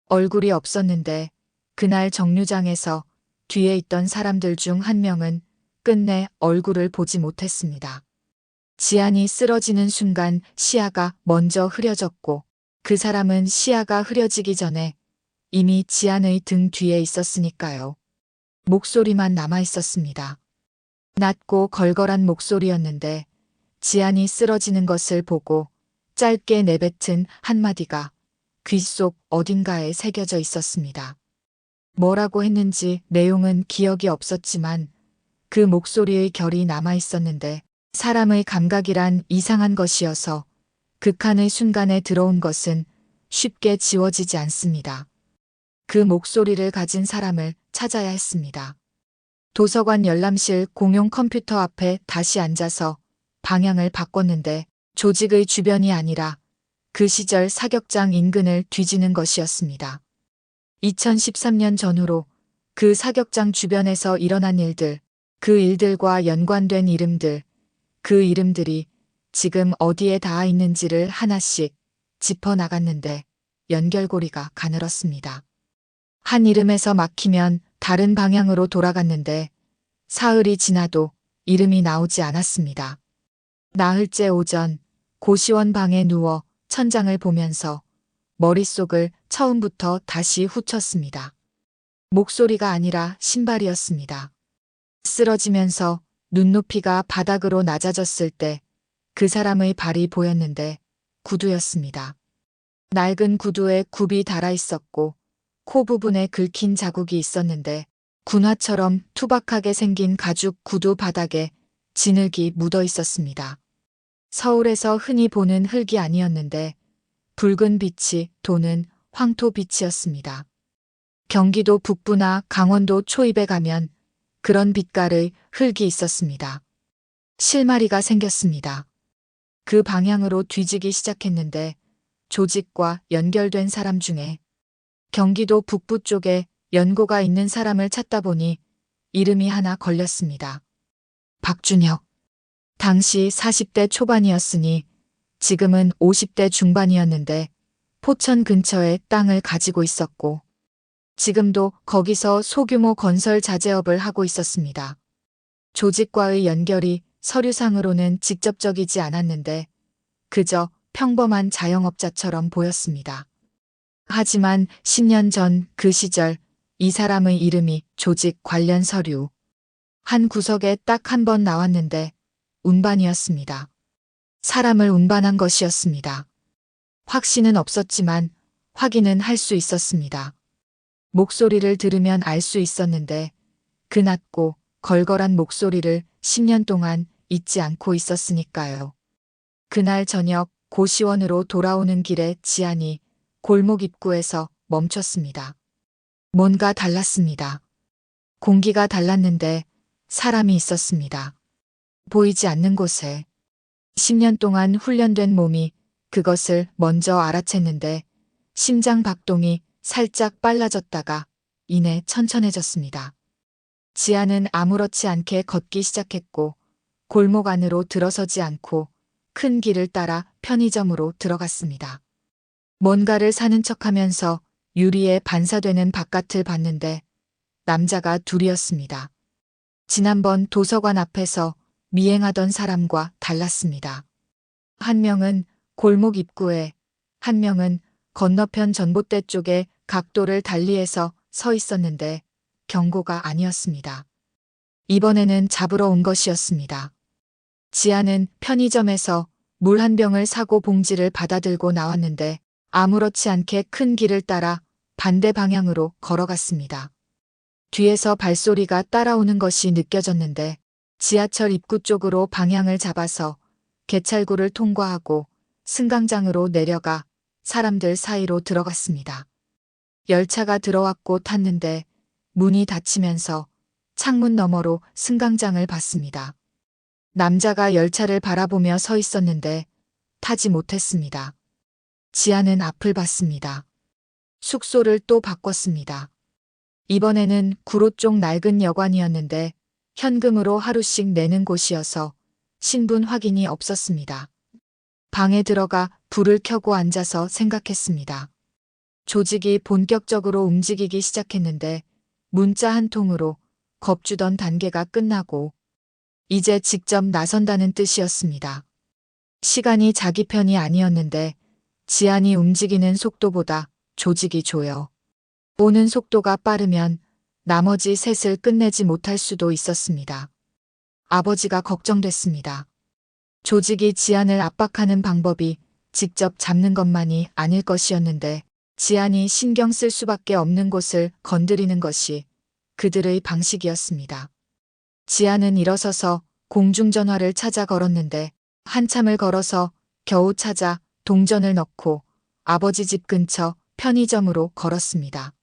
얼굴이 없었는데 그날 정류장에서 뒤에 있던 사람들 중 한 명은 끝내 얼굴을 보지 못했습니다. 지안이 쓰러지는 순간 시야가 먼저 흐려졌고 그 사람은 시야가 흐려지기 전에 이미 지안의 등 뒤에 있었으니까요. 목소리만 남아 있었습니다. 낮고 걸걸한 목소리였는데 지안이 쓰러지는 것을 보고 짧게 내뱉은 한마디가 귓속 어딘가에 새겨져 있었습니다. 뭐라고 했는지 내용은 기억이 없었지만 그 목소리의 결이 남아 있었는데 사람의 감각이란 이상한 것이어서 극한의 순간에 들어온 것은 쉽게 지워지지 않습니다. 그 목소리를 가진 사람을 찾아야 했습니다. 도서관 열람실 공용 컴퓨터 앞에 다시 앉아서 방향을 바꿨는데 조직의 주변이 아니라 그 시절 사격장 인근을 뒤지는 것이었습니다. 2013년 전후로 그 사격장 주변에서 일어난 일들, 그 일들과 연관된 이름들, 그 이름들이 지금 어디에 닿아 있는지를 하나씩 짚어나갔는데 연결고리가 가늘었습니다. 한 이름에서 막히면 다른 방향으로 돌아갔는데 사흘이 지나도 이름이 나오지 않았습니다. 나흘째 오전 고시원 방에 누워 천장을 보면서 머릿속을 처음부터 다시 훑었습니다. 목소리가 아니라 신발이었습니다. 쓰러지면서 눈높이가 바닥으로 낮아졌을 때 그 사람의 발이 보였는데 구두였습니다. 낡은 구두에 굽이 달아 있었고 코 부분에 긁힌 자국이 있었는데 군화처럼 투박하게 생긴 가죽 구두 바닥에 진흙이 묻어 있었습니다. 서울에서 흔히 보는 흙이 아니었는데 붉은 빛이 도는 황토빛이었습니다. 경기도 북부나 강원도 초입에 가면 그런 빛깔의 흙이 있었습니다. 실마리가 생겼습니다. 그 방향으로 뒤지기 시작했는데 조직과 연결된 사람 중에 경기도 북부 쪽에 연고가 있는 사람을 찾다 보니 이름이 하나 걸렸습니다. 박준혁. 당시 40대 초반이었으니 지금은 50대 중반이었는데 포천 근처에 땅을 가지고 있었고 지금도 거기서 소규모 건설 자재업을 하고 있었습니다. 조직과의 연결이 서류상으로는 직접적이지 않았는데 그저 평범한 자영업자처럼 보였습니다. 하지만 10년 전 그 시절 이 사람의 이름이 조직 관련 서류 한 구석에 딱 한 번 나왔는데 운반이었습니다. 사람을 운반한 것이었습니다. 확신은 없었지만 확인은 할 수 있었습니다. 목소리를 들으면 알 수 있었는데 그 낮고 걸걸한 목소리를 10년 동안 잊지 않고 있었으니까요. 그날 저녁 고시원으로 돌아오는 길에 지안이 골목 입구에서 멈췄습니다. 뭔가 달랐습니다. 공기가 달랐는데 사람이 있었습니다. 보이지 않는 곳에 10년 동안 훈련된 몸이 그것을 먼저 알아챘는데 심장 박동이 살짝 빨라졌다가 이내 천천해졌습니다. 지아는 아무렇지 않게 걷기 시작했고 골목 안으로 들어서지 않고 큰 길을 따라 편의점으로 들어갔습니다. 뭔가를 사는 척하면서 유리에 반사되는 바깥을 봤는데 남자가 둘이었습니다. 지난번 도서관 앞에서 미행하던 사람과 달랐습니다. 한 명은 골목 입구에 한 명은 건너편 전봇대 쪽에 각도를 달리해서 서 있었는데 경고가 아니었습니다. 이번에는 잡으러 온 것이었습니다. 지아는 편의점에서 물 한 병을 사고 봉지를 받아들고 나왔는데 아무렇지 않게 큰 길을 따라 반대 방향으로 걸어갔습니다. 뒤에서 발소리가 따라오는 것이 느껴졌는데 지하철 입구 쪽으로 방향을 잡아서 개찰구를 통과하고 승강장으로 내려가 사람들 사이로 들어갔습니다. 열차가 들어왔고 탔는데 문이 닫히면서 창문 너머로 승강장을 봤습니다. 남자가 열차를 바라보며 서 있었는데 타지 못했습니다. 지아는 앞을 봤습니다. 숙소를 또 바꿨습니다. 이번에는 구로 쪽 낡은 여관이었는데 현금으로 하루씩 내는 곳이어서 신분 확인이 없었습니다. 방에 들어가 불을 켜고 앉아서 생각했습니다. 조직이 본격적으로 움직이기 시작했는데 문자 한 통으로 겁주던 단계가 끝나고 이제 직접 나선다는 뜻이었습니다. 시간이 자기 편이 아니었는데 지안이 움직이는 속도보다 조직이 조여 오는 속도가 빠르면 나머지 셋을 끝내지 못할 수도 있었습니다. 아버지가 걱정됐습니다. 조직이 지안을 압박하는 방법이 직접 잡는 것만이 아닐 것이었는데 지안이 신경 쓸 수밖에 없는 곳을 건드리는 것이 그들의 방식이었습니다. 지안은 일어서서 공중전화를 찾아 걸었는데 한참을 걸어서 겨우 찾아 동전을 넣고 아버지 집 근처 편의점으로 걸었습니다.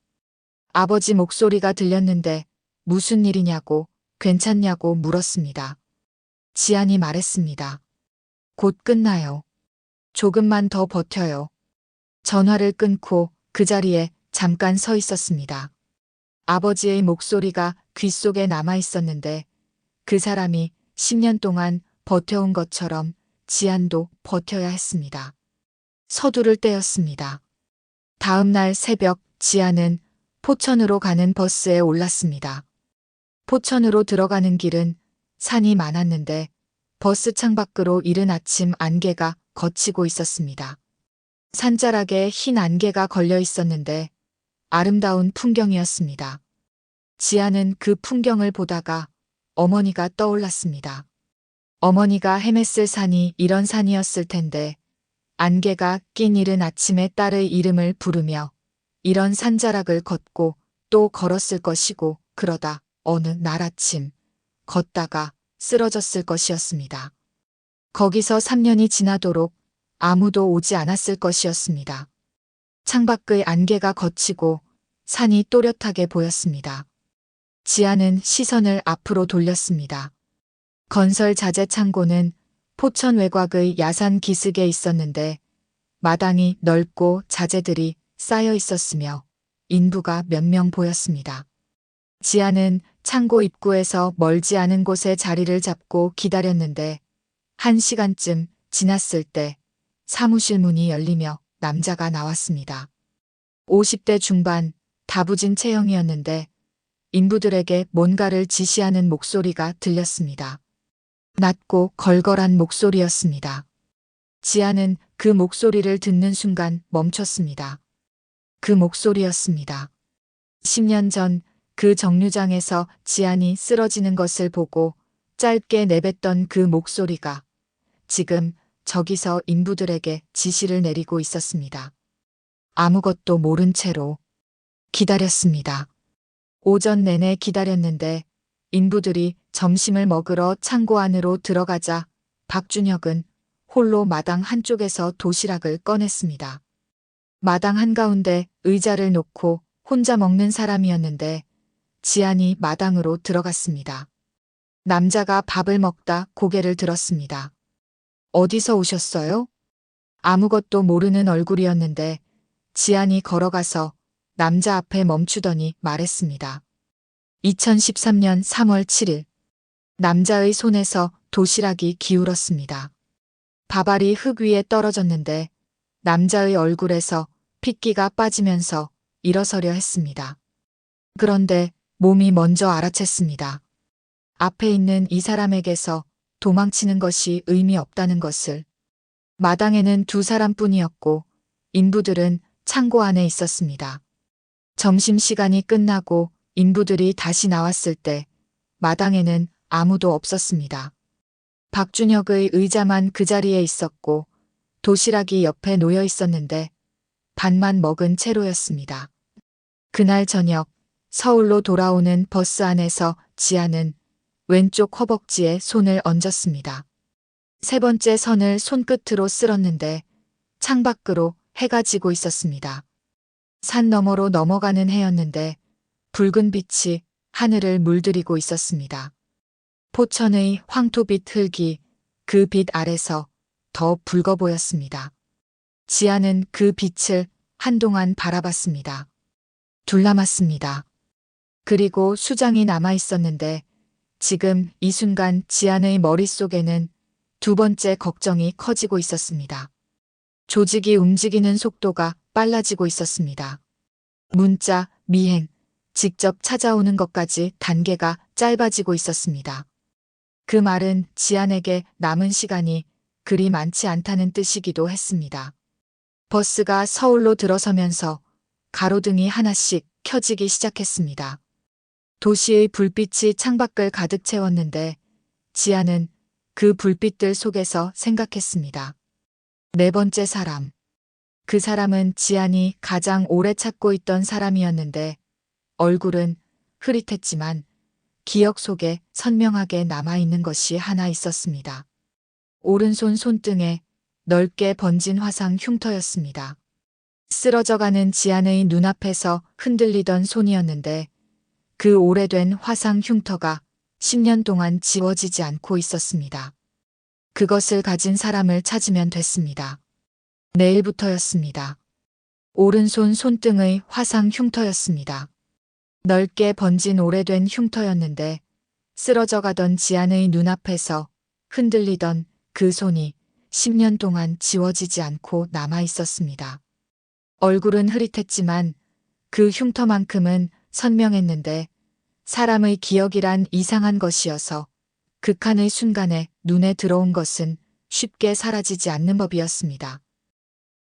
아버지 목소리가 들렸는데 무슨 일이냐고 괜찮냐고 물었습니다. 지안이 말했습니다. 곧 끝나요. 조금만 더 버텨요. 전화를 끊고 그 자리에 잠깐 서 있었습니다. 아버지의 목소리가 귓속에 남아 있었는데 그 사람이 10년 동안 버텨온 것처럼 지안도 버텨야 했습니다. 서두를 때였습니다. 다음 날 새벽 지안은 포천으로 가는 버스에 올랐습니다. 포천으로 들어가는 길은 산이 많았는데 버스 창밖으로 이른 아침 안개가 걷히고 있었습니다. 산자락에 흰 안개가 걸려 있었는데 아름다운 풍경이었습니다. 지아는 그 풍경을 보다가 어머니가 떠올랐습니다. 어머니가 헤맸을 산이 이런 산이었을 텐데 안개가 낀 이른 아침에 딸의 이름을 부르며 이런 산자락을 걷고 또 걸었을 것이고 그러다 어느 날 아침 걷다가 쓰러졌을 것이었습니다. 거기서 3년이 지나도록 아무도 오지 않았을 것이었습니다. 창밖의 안개가 걷히고 산이 또렷하게 보였습니다. 지아는 시선을 앞으로 돌렸습니다. 건설 자재 창고는 포천 외곽의 야산 기슭에 있었는데 마당이 넓고 자재들이 쌓여 있었으며 인부가 몇 명 보였습니다. 지아는 창고 입구에서 멀지 않은 곳에 자리를 잡고 기다렸는데 1시간쯤 지났을 때 사무실 문이 열리며 남자가 나왔습니다. 50대 중반 다부진 체형이었는데 인부들에게 뭔가를 지시하는 목소리가 들렸습니다. 낮고 걸걸한 목소리였습니다. 지아는 그 목소리를 듣는 순간 멈췄습니다. 그 목소리였습니다. 10년 전 그 정류장에서 지안이 쓰러지는 것을 보고 짧게 내뱉던 그 목소리가 지금 저기서 인부들에게 지시를 내리고 있었습니다. 아무것도 모른 채로 기다렸습니다. 오전 내내 기다렸는데 인부들이 점심을 먹으러 창고 안으로 들어가자 박준혁은 홀로 마당 한쪽에서 도시락을 꺼냈습니다. 마당 한가운데 의자를 놓고 혼자 먹는 사람이었는데 지안이 마당으로 들어갔습니다. 남자가 밥을 먹다 고개를 들었습니다. 어디서 오셨어요? 아무것도 모르는 얼굴이었는데 지안이 걸어가서 남자 앞에 멈추더니 말했습니다. 2013년 3월 7일. 남자의 손에서 도시락이 기울었습니다. 밥알이 흙 위에 떨어졌는데 남자의 얼굴에서 핏기가 빠지면서 일어서려 했습니다. 그런데 몸이 먼저 알아챘습니다. 앞에 있는 이 사람에게서 도망치는 것이 의미 없다는 것을. 마당에는 두 사람뿐이었고 인부들은 창고 안에 있었습니다. 점심시간이 끝나고 인부들이 다시 나왔을 때 마당에는 아무도 없었습니다. 박준혁의 의자만 그 자리에 있었고 도시락이 옆에 놓여 있었는데 반만 먹은 채로였습니다. 그날 저녁 서울로 돌아오는 버스 안에서 지아는 왼쪽 허벅지에 손을 얹었습니다. 세 번째 선을 손끝으로 쓸었는데 창밖으로 해가 지고 있었습니다. 산 너머로 넘어가는 해였는데 붉은 빛이 하늘을 물들이고 있었습니다. 포천의 황토빛 흙이 그 빛 아래서 더 붉어 보였습니다. 지아는 그 빛을 한동안 바라봤습니다. 둘 남았습니다. 그리고 수장이 남아 있었는데 지금 이 순간 지안의 머릿속에는 두 번째 걱정이 커지고 있었습니다. 조직이 움직이는 속도가 빨라지고 있었습니다. 문자, 미행, 직접 찾아오는 것까지 단계가 짧아지고 있었습니다. 그 말은 지안에게 남은 시간이 그리 많지 않다는 뜻이기도 했습니다. 버스가 서울로 들어서면서 가로등이 하나씩 켜지기 시작했습니다. 도시의 불빛이 창밖을 가득 채웠는데 지아는 그 불빛들 속에서 생각했습니다. 네 번째 사람. 그 사람은 지안이 가장 오래 찾고 있던 사람이었는데 얼굴은 흐릿했지만 기억 속에 선명하게 남아있는 것이 하나 있었습니다. 오른손 손등에 넓게 번진 화상 흉터였습니다. 쓰러져가는 지안의 눈앞에서 흔들리던 손이었는데 그 오래된 화상 흉터가 10년 동안 지워지지 않고 있었습니다. 그것을 가진 사람을 찾으면 됐습니다. 내일부터였습니다. 오른손 손등의 화상 흉터였습니다. 넓게 번진 오래된 흉터였는데 쓰러져가던 지안의 눈앞에서 흔들리던 그 손이 10년 동안 지워지지 않고 남아 있었습니다. 얼굴은 흐릿했지만 그 흉터만큼은 선명했는데 사람의 기억이란 이상한 것이어서 극한의 순간에 눈에 들어온 것은 쉽게 사라지지 않는 법이었습니다.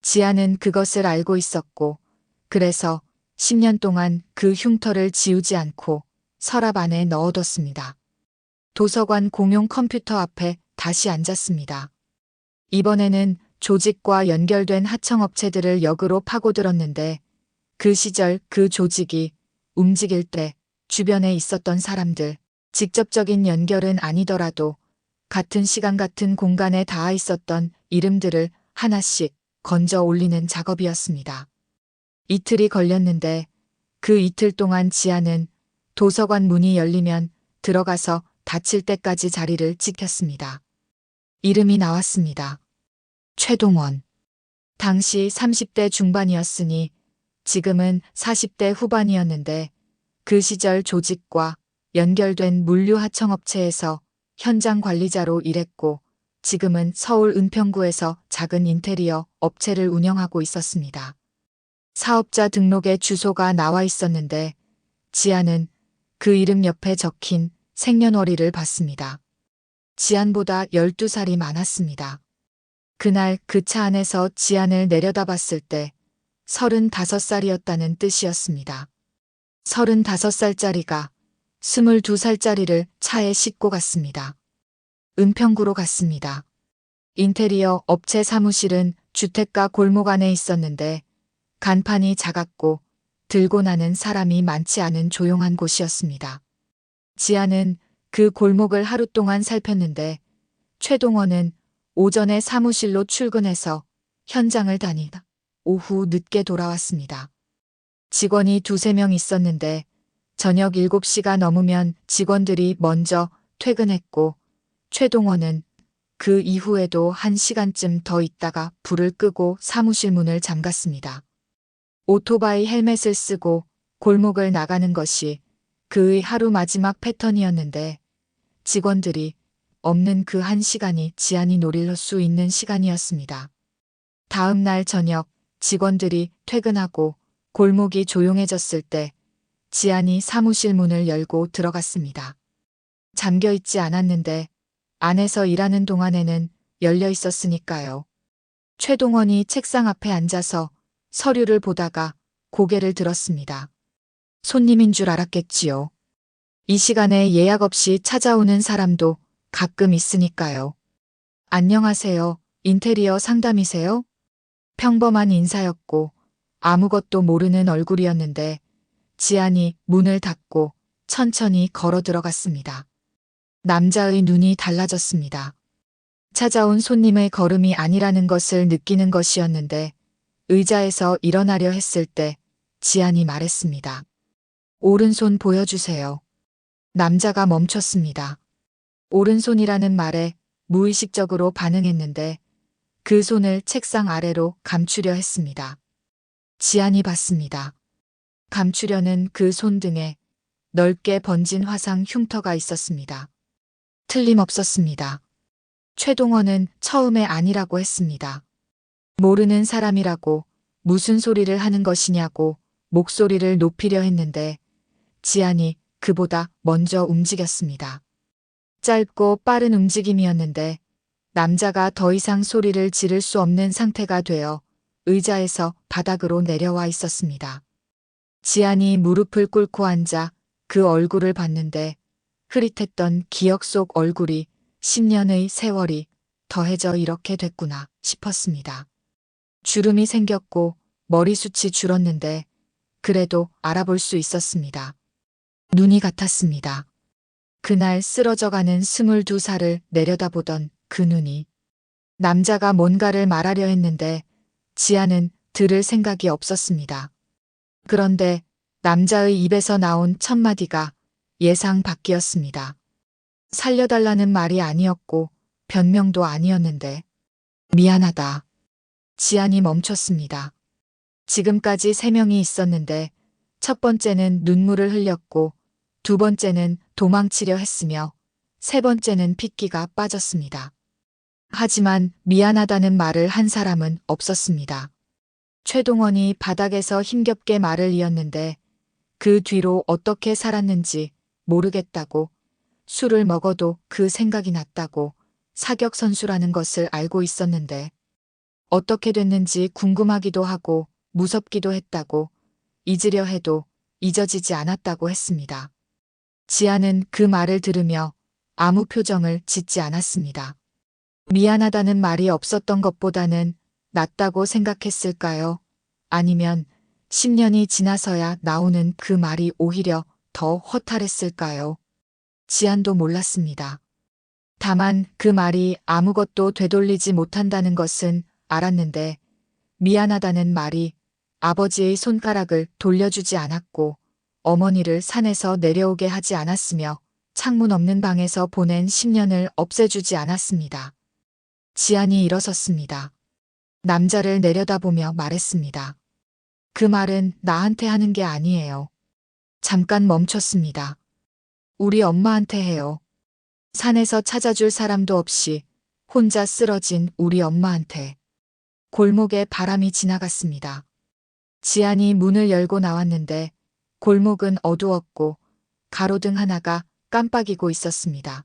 지아는 그것을 알고 있었고 그래서 10년 동안 그 흉터를 지우지 않고 서랍 안에 넣어뒀습니다. 도서관 공용 컴퓨터 앞에 다시 앉았습니다. 이번에는 조직과 연결된 하청업체들을 역으로 파고들었는데 그 시절 그 조직이 움직일 때 주변에 있었던 사람들, 직접적인 연결은 아니더라도 같은 시간 같은 공간에 닿아 있었던 이름들을 하나씩 건져 올리는 작업이었습니다. 이틀이 걸렸는데 그 이틀 동안 지아는 도서관 문이 열리면 들어가서 닫힐 때까지 자리를 지켰습니다. 이름이 나왔습니다. 최동원. 당시 30대 중반이었으니 지금은 40대 후반이었는데 그 시절 조직과 연결된 물류하청업체에서 현장 관리자로 일했고 지금은 서울 은평구에서 작은 인테리어 업체를 운영하고 있었습니다. 사업자 등록에 주소가 나와 있었는데 지안은 그 이름 옆에 적힌 생년월일을 봤습니다. 지안보다 12살이 많았습니다. 그날 그 차 안에서 지안을 내려다봤을 때 35살이었다는 뜻이었습니다. 35살짜리가 22살짜리를 차에 싣고 갔습니다. 은평구로 갔습니다. 인테리어 업체 사무실은 주택가 골목 안에 있었는데 간판이 작았고 들고 나는 사람이 많지 않은 조용한 곳이었습니다. 지아는 그 골목을 하루 동안 살폈는데 최동원은 오전에 사무실로 출근해서 현장을 다니다 오후 늦게 돌아왔습니다. 직원이 2~3명 있었는데 저녁 7시가 넘으면 직원들이 먼저 퇴근했고 최동원은 그 이후에도 1시간쯤 더 있다가 불을 끄고 사무실 문을 잠갔습니다. 오토바이 헬멧을 쓰고 골목을 나가는 것이 그의 하루 마지막 패턴이었는데 직원들이 없는 그 1시간이 지안이 노릴 수 있는 시간이었습니다. 다음 날 저녁 직원들이 퇴근하고 골목이 조용해졌을 때 지안이 사무실 문을 열고 들어갔습니다. 잠겨 있지 않았는데 안에서 일하는 동안에는 열려 있었으니까요. 최동원이 책상 앞에 앉아서 서류를 보다가 고개를 들었습니다. 손님인 줄 알았겠지요. 이 시간에 예약 없이 찾아오는 사람도 가끔 있으니까요. 안녕하세요. 인테리어 상담이세요? 평범한 인사였고 아무것도 모르는 얼굴이었는데 지안이 문을 닫고 천천히 걸어 들어갔습니다. 남자의 눈이 달라졌습니다. 찾아온 손님의 걸음이 아니라는 것을 느끼는 것이었는데 의자에서 일어나려 했을 때 지안이 말했습니다. 오른손 보여주세요. 남자가 멈췄습니다. 오른손이라는 말에 무의식적으로 반응했는데 그 손을 책상 아래로 감추려 했습니다. 지안이 봤습니다. 감추려는 그 손등에 넓게 번진 화상 흉터가 있었습니다. 틀림없었습니다. 최동원은 처음에 아니라고 했습니다. 모르는 사람이라고 무슨 소리를 하는 것이냐고 목소리를 높이려 했는데 지안이 그보다 먼저 움직였습니다. 짧고 빠른 움직임이었는데 남자가 더 이상 소리를 지를 수 없는 상태가 되어 의자에서 바닥으로 내려와 있었습니다. 지안이 무릎을 꿇고 앉아 그 얼굴을 봤는데 흐릿했던 기억 속 얼굴이 10년의 세월이 더해져 이렇게 됐구나 싶었습니다. 주름이 생겼고 머리숱이 줄었는데 그래도 알아볼 수 있었습니다. 눈이 같았습니다. 그날 쓰러져가는 22살을 내려다보던 그 눈이. 남자가 뭔가를 말하려 했는데 지안은 들을 생각이 없었습니다. 그런데 남자의 입에서 나온 첫 마디가 예상 밖이었습니다. 살려달라는 말이 아니었고 변명도 아니었는데 미안하다. 지안이 멈췄습니다. 지금까지 3명이 있었는데 첫 번째는 눈물을 흘렸고 두 번째는 도망치려 했으며 세 번째는 핏기가 빠졌습니다. 하지만 미안하다는 말을 한 사람은 없었습니다. 최동원이 바닥에서 힘겹게 말을 이었는데 그 뒤로 어떻게 살았는지 모르겠다고, 술을 먹어도 그 생각이 났다고, 사격 선수라는 것을 알고 있었는데 어떻게 됐는지 궁금하기도 하고 무섭기도 했다고, 잊으려 해도 잊어지지 않았다고 했습니다. 지안은 그 말을 들으며 아무 표정을 짓지 않았습니다. 미안하다는 말이 없었던 것보다는 낫다고 생각했을까요? 아니면 10년이 지나서야 나오는 그 말이 오히려 더 허탈했을까요? 지안도 몰랐습니다. 다만 그 말이 아무것도 되돌리지 못한다는 것은 알았는데 미안하다는 말이 아버지의 손가락을 돌려주지 않았고 어머니를 산에서 내려오게 하지 않았으며 창문 없는 방에서 보낸 10년을 없애주지 않았습니다. 지안이 일어섰습니다. 남자를 내려다보며 말했습니다. 그 말은 나한테 하는 게 아니에요. 잠깐 멈췄습니다. 우리 엄마한테 해요. 산에서 찾아줄 사람도 없이 혼자 쓰러진 우리 엄마한테. 골목에 바람이 지나갔습니다. 지안이 문을 열고 나왔는데 골목은 어두웠고 가로등 하나가 깜빡이고 있었습니다.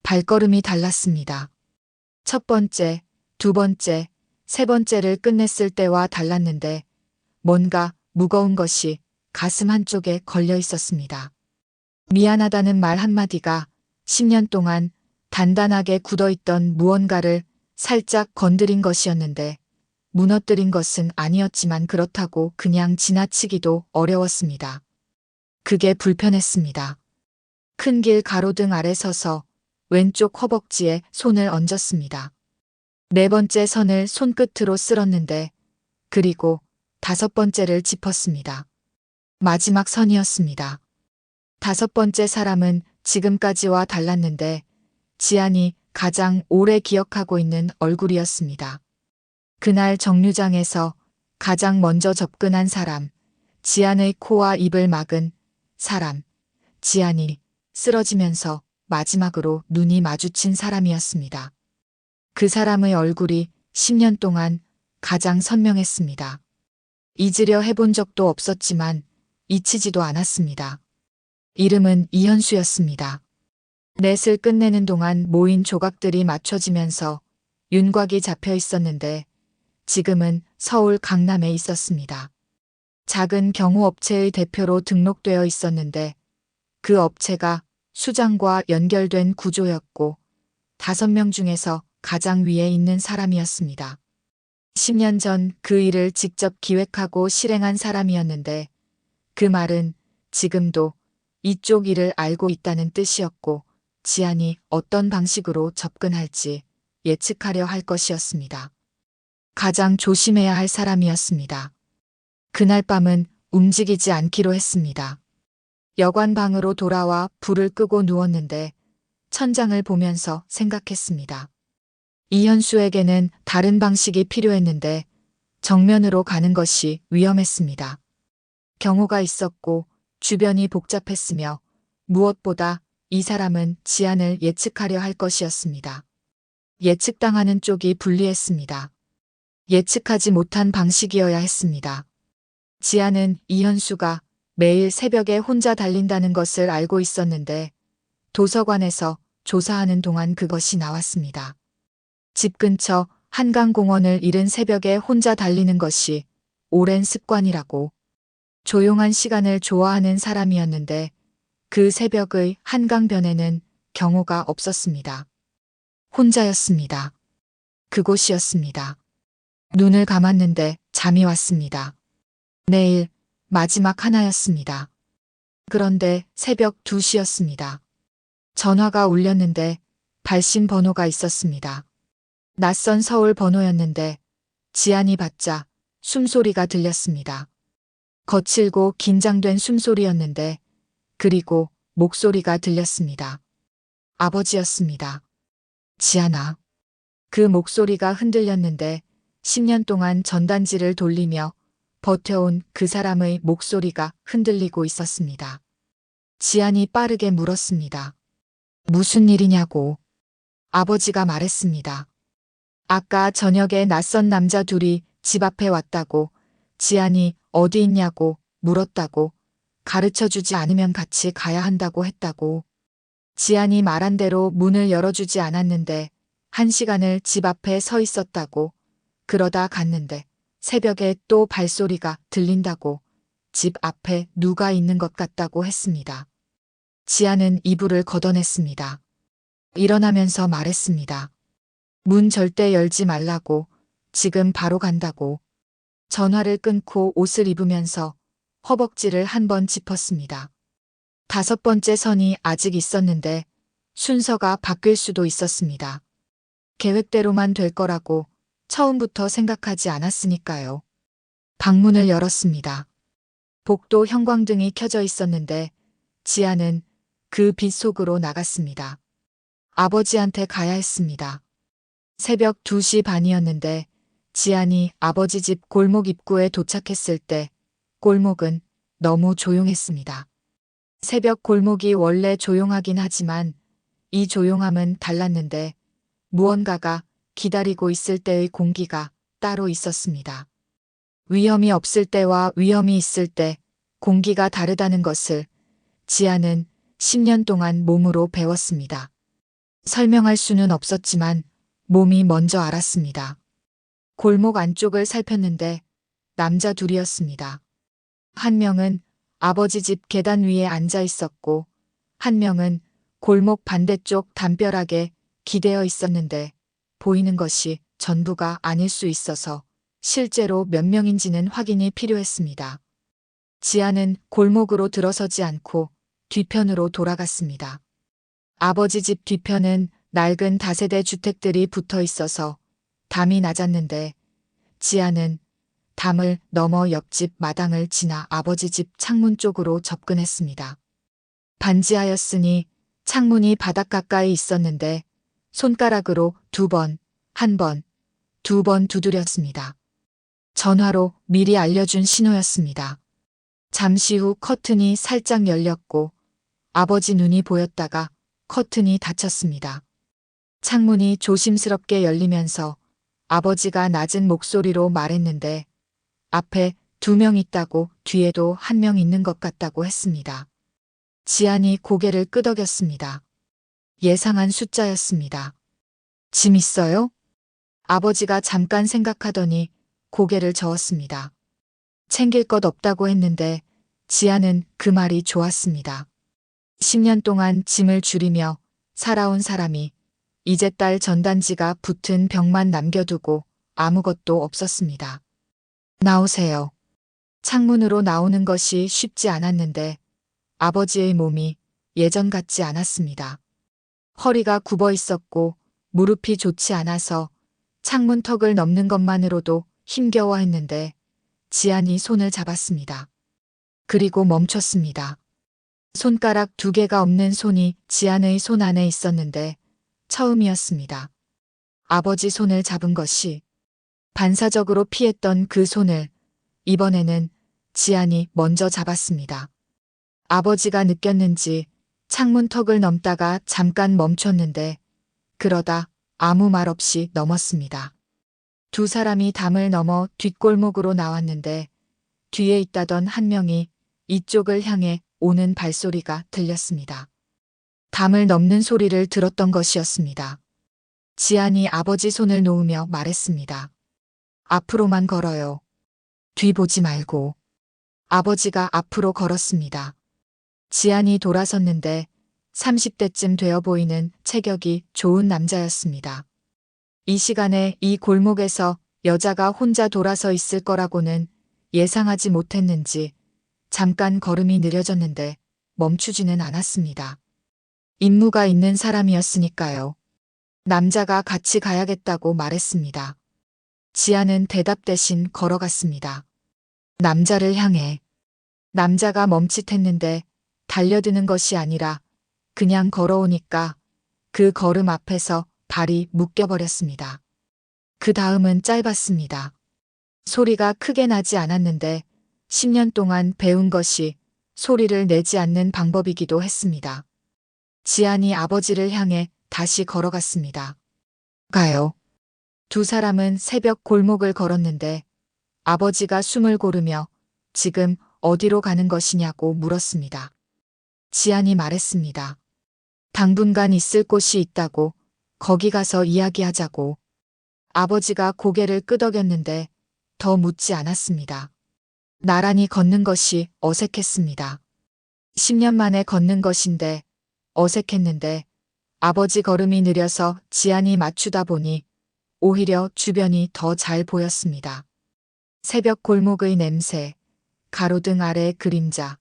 발걸음이 달랐습니다. 첫 번째, 두 번째, 세 번째를 끝냈을 때와 달랐는데 뭔가 무거운 것이 가슴 한쪽에 걸려 있었습니다. 미안하다는 말 한마디가 10년 동안 단단하게 굳어있던 무언가를 살짝 건드린 것이었는데 무너뜨린 것은 아니었지만 그렇다고 그냥 지나치기도 어려웠습니다. 그게 불편했습니다. 큰 길 가로등 아래 서서 왼쪽 허벅지에 손을 얹었습니다. 네 번째 선을 손끝으로 쓸었는데 그리고 다섯 번째를 짚었습니다. 마지막 선이었습니다. 다섯 번째 사람은 지금까지와 달랐는데 지안이 가장 오래 기억하고 있는 얼굴이었습니다. 그날 정류장에서 가장 먼저 접근한 사람, 지안의 코와 입을 막은 사람, 지안이 쓰러지면서 마지막으로 눈이 마주친 사람이었습니다. 그 사람의 얼굴이 10년 동안 가장 선명했습니다. 잊으려 해본 적도 없었지만 잊히지도 않았습니다. 이름은 이현수였습니다. 넷을 끝내는 동안 모인 조각들이 맞춰지면서 윤곽이 잡혀 있었는데 지금은 서울 강남에 있었습니다. 작은 경호업체의 대표로 등록되어 있었는데 그 업체가 수장과 연결된 구조였고 5명 중에서 가장 위에 있는 사람이었습니다. 10년 전 그 일을 직접 기획하고 실행한 사람이었는데 그 말은 지금도 이쪽 일을 알고 있다는 뜻이었고 지안이 어떤 방식으로 접근할지 예측하려 할 것이었습니다. 가장 조심해야 할 사람이었습니다. 그날 밤은 움직이지 않기로 했습니다. 여관 방으로 돌아와 불을 끄고 누웠는데 천장을 보면서 생각했습니다. 이현수에게는 다른 방식이 필요했는데 정면으로 가는 것이 위험했습니다. 경호가 있었고 주변이 복잡했으며 무엇보다 이 사람은 지안을 예측하려 할 것이었습니다. 예측당하는 쪽이 불리했습니다. 예측하지 못한 방식이어야 했습니다. 지안은 이현수가 매일 새벽에 혼자 달린다는 것을 알고 있었는데 도서관에서 조사하는 동안 그것이 나왔습니다. 집 근처 한강공원을 이른 새벽에 혼자 달리는 것이 오랜 습관이라고. 조용한 시간을 좋아하는 사람이었는데 그 새벽의 한강변에는 경호가 없었습니다. 혼자였습니다. 그곳이었습니다. 눈을 감았는데 잠이 왔습니다. 내일 마지막 하나였습니다. 그런데 새벽 2시였습니다. 전화가 울렸는데 발신 번호가 있었습니다. 낯선 서울 번호였는데 지안이 받자 숨소리가 들렸습니다. 거칠고 긴장된 숨소리였는데 그리고 목소리가 들렸습니다. 아버지였습니다. 지안아. 그 목소리가 흔들렸는데 10년 동안 전단지를 돌리며 버텨온 그 사람의 목소리가 흔들리고 있었습니다. 지안이 빠르게 물었습니다. 무슨 일이냐고. 아버지가 말했습니다. 아까 저녁에 낯선 남자 둘이 집 앞에 왔다고. 지안이 어디 있냐고 물었다고. 가르쳐주지 않으면 같이 가야 한다고 했다고. 지안이 말한 대로 문을 열어주지 않았는데 1시간을 집 앞에 서 있었다고. 그러다 갔는데 새벽에 또 발소리가 들린다고. 집 앞에 누가 있는 것 같다고 했습니다. 지안은 이불을 걷어냈습니다. 일어나면서 말했습니다. 문 절대 열지 말라고. 지금 바로 간다고. 전화를 끊고 옷을 입으면서 허벅지를 한번 짚었습니다. 5번째 선이 아직 있었는데 순서가 바뀔 수도 있었습니다. 계획대로만 될 거라고 처음부터 생각하지 않았으니까요. 방문을 열었습니다. 복도 형광등이 켜져 있었는데 지안은 그 빛 속으로 나갔습니다. 아버지한테 가야 했습니다. 새벽 2시 반이었는데 지안이 아버지 집 골목 입구에 도착했을 때 골목은 너무 조용했습니다. 새벽 골목이 원래 조용하긴 하지만 이 조용함은 달랐는데 무언가가 기다리고 있을 때의 공기가 따로 있었습니다. 위험이 없을 때와 위험이 있을 때 공기가 다르다는 것을 지안은 10년 동안 몸으로 배웠습니다. 설명할 수는 없었지만 몸이 먼저 알았습니다. 골목 안쪽을 살폈는데 남자 둘이었습니다. 한 명은 아버지 집 계단 위에 앉아 있었고 한 명은 골목 반대쪽 담벼락에 기대어 있었는데 보이는 것이 전부가 아닐 수 있어서 실제로 몇 명인지는 확인이 필요했습니다. 지안은 골목으로 들어서지 않고 뒤편으로 돌아갔습니다. 아버지 집 뒤편은 낡은 다세대 주택들이 붙어 있어서 담이 낮았는데 지안은 담을 넘어 옆집 마당을 지나 아버지 집 창문 쪽으로 접근했습니다. 반지하였으니 창문이 바닥 가까이 있었는데 손가락으로 2번, 1번, 2번 두드렸습니다. 전화로 미리 알려준 신호였습니다. 잠시 후 커튼이 살짝 열렸고 아버지 눈이 보였다가 커튼이 닫혔습니다. 창문이 조심스럽게 열리면서 아버지가 낮은 목소리로 말했는데 앞에 2명 있다고 뒤에도 1명 있는 것 같다고 했습니다. 지안이 고개를 끄덕였습니다. 예상한 숫자였습니다. 짐 있어요? 아버지가 잠깐 생각하더니 고개를 저었습니다. 챙길 것 없다고 했는데 지아는 그 말이 좋았습니다. 10년 동안 짐을 줄이며 살아온 사람이 이제 딸 전단지가 붙은 벽만 남겨두고 아무것도 없었습니다. 나오세요. 창문으로 나오는 것이 쉽지 않았는데 아버지의 몸이 예전 같지 않았습니다. 허리가 굽어 있었고 무릎이 좋지 않아서 창문 턱을 넘는 것만으로도 힘겨워했는데 지안이 손을 잡았습니다. 그리고 멈췄습니다. 손가락 2개가 없는 손이 지안의 손 안에 있었는데 처음이었습니다. 아버지 손을 잡은 것이 반사적으로 피했던 그 손을 이번에는 지안이 먼저 잡았습니다. 아버지가 느꼈는지 창문 턱을 넘다가 잠깐 멈췄는데 그러다 아무 말 없이 넘었습니다. 두 사람이 담을 넘어 뒷골목으로 나왔는데 뒤에 있다던 한 명이 이쪽을 향해 오는 발소리가 들렸습니다. 담을 넘는 소리를 들었던 것이었습니다. 지안이 아버지 손을 놓으며 말했습니다. 앞으로만 걸어요. 뒤 보지 말고. 아버지가 앞으로 걸었습니다. 지안이 돌아섰는데 30대쯤 되어 보이는 체격이 좋은 남자였습니다. 이 시간에 이 골목에서 여자가 혼자 돌아서 있을 거라고는 예상하지 못했는지 잠깐 걸음이 느려졌는데 멈추지는 않았습니다. 임무가 있는 사람이었으니까요. 남자가 같이 가야겠다고 말했습니다. 지아는 대답 대신 걸어갔습니다. 남자를 향해. 남자가 멈칫했는데 달려드는 것이 아니라 그냥 걸어오니까 그 걸음 앞에서 발이 묶여버렸습니다. 그 다음은 짧았습니다. 소리가 크게 나지 않았는데 10년 동안 배운 것이 소리를 내지 않는 방법이기도 했습니다. 지안이 아버지를 향해 다시 걸어갔습니다. 가요. 두 사람은 새벽 골목을 걸었는데 아버지가 숨을 고르며 지금 어디로 가는 것이냐고 물었습니다. 지안이 말했습니다. 당분간 있을 곳이 있다고, 거기 가서 이야기하자고. 아버지가 고개를 끄덕였는데 더 묻지 않았습니다. 나란히 걷는 것이 어색했습니다. 10년 만에 걷는 것인데 어색했는데 아버지 걸음이 느려서 지안이 맞추다 보니 오히려 주변이 더 잘 보였습니다. 새벽 골목의 냄새, 가로등 아래 그림자,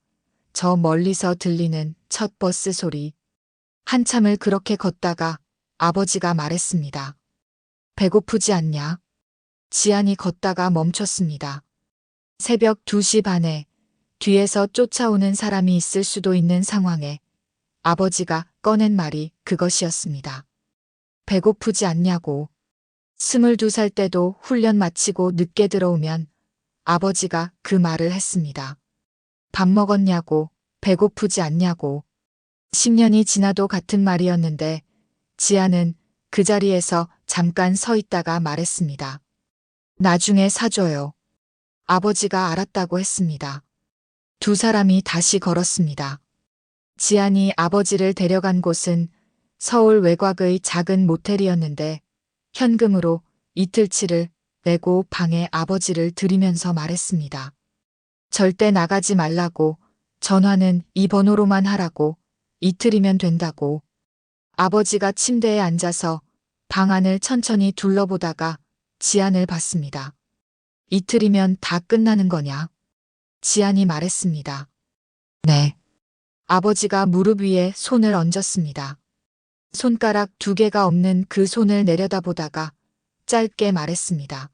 저 멀리서 들리는 첫 버스 소리. 한참을 그렇게 걷다가 아버지가 말했습니다. 배고프지 않냐? 지안이 걷다가 멈췄습니다. 새벽 2시 반에 뒤에서 쫓아오는 사람이 있을 수도 있는 상황에 아버지가 꺼낸 말이 그것이었습니다. 배고프지 않냐고. 22살 때도 훈련 마치고 늦게 들어오면 아버지가 그 말을 했습니다. 밥 먹었냐고, 배고프지 않냐고. 10년이 지나도 같은 말이었는데 지아는 그 자리에서 잠깐 서 있다가 말했습니다. 나중에 사줘요. 아버지가 알았다고 했습니다. 두 사람이 다시 걸었습니다. 지안이 아버지를 데려간 곳은 서울 외곽의 작은 모텔이었는데 현금으로 이틀치를 내고 방에 아버지를 들이면서 말했습니다. 절대 나가지 말라고, 전화는 이 번호로만 하라고, 이틀이면 된다고. 아버지가 침대에 앉아서 방 안을 천천히 둘러보다가 지안을 봤습니다. 이틀이면 다 끝나는 거냐? 지안이 말했습니다. 네. 아버지가 무릎 위에 손을 얹었습니다. 손가락 2개가 없는 그 손을 내려다보다가 짧게 말했습니다.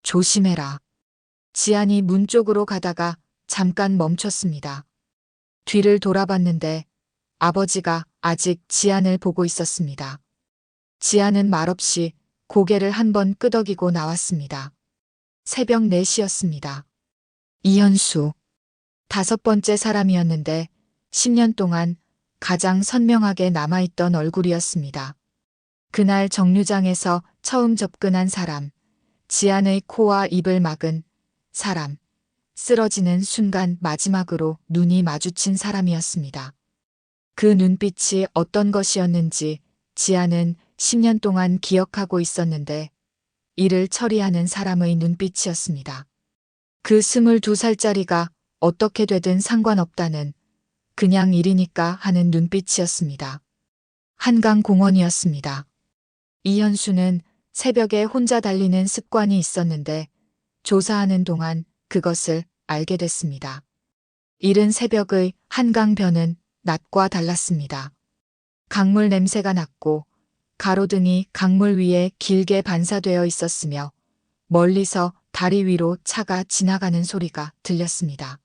조심해라. 지안이 문 쪽으로 가다가 잠깐 멈췄습니다. 뒤를 돌아봤는데 아버지가 아직 지안을 보고 있었습니다. 지안은 말없이 고개를 한번 끄덕이고 나왔습니다. 새벽 4시였습니다. 이현수. 5번째 사람이었는데 10년 동안 가장 선명하게 남아있던 얼굴이었습니다. 그날 정류장에서 처음 접근한 사람, 지안의 코와 입을 막은 사람, 쓰러지는 순간 마지막으로 눈이 마주친 사람이었습니다. 그 눈빛이 어떤 것이었는지 지안은 10년 동안 기억하고 있었는데 일을 처리하는 사람의 눈빛이었습니다. 그 22살짜리가 어떻게 되든 상관없다는 그냥 일이니까 하는 눈빛이었습니다. 한강공원이었습니다. 이현수는 새벽에 혼자 달리는 습관이 있었는데 조사하는 동안 그것을 알게 됐습니다. 이른 새벽의 한강변은 낮과 달랐습니다. 강물 냄새가 났고 가로등이 강물 위에 길게 반사되어 있었으며 멀리서 다리 위로 차가 지나가는 소리가 들렸습니다.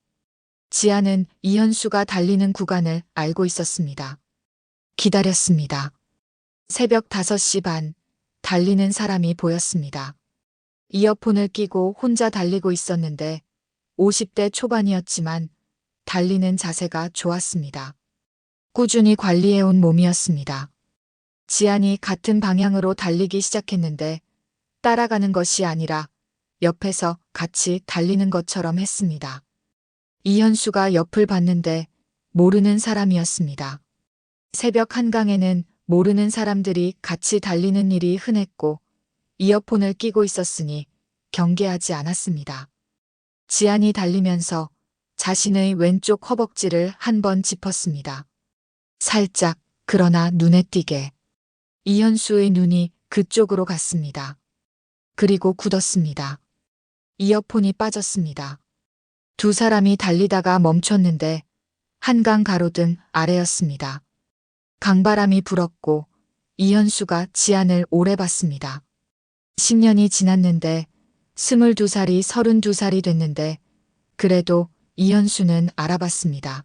지아는 이현수가 달리는 구간을 알고 있었습니다. 기다렸습니다. 새벽 5시 반, 달리는 사람이 보였습니다. 이어폰을 끼고 혼자 달리고 있었는데 50대 초반이었지만 달리는 자세가 좋았습니다. 꾸준히 관리해온 몸이었습니다. 지안이 같은 방향으로 달리기 시작했는데 따라가는 것이 아니라 옆에서 같이 달리는 것처럼 했습니다. 이현수가 옆을 봤는데 모르는 사람이었습니다. 새벽 한강에는 모르는 사람들이 같이 달리는 일이 흔했고 이어폰을 끼고 있었으니 경계하지 않았습니다. 지안이 달리면서 자신의 왼쪽 허벅지를 한 번 짚었습니다. 살짝, 그러나 눈에 띄게. 이현수의 눈이 그쪽으로 갔습니다. 그리고 굳었습니다. 이어폰이 빠졌습니다. 두 사람이 달리다가 멈췄는데 한강 가로등 아래였습니다. 강바람이 불었고 이현수가 지안을 오래 봤습니다. 10년이 지났는데 22살이 32살이 됐는데 그래도 이현수는 알아봤습니다.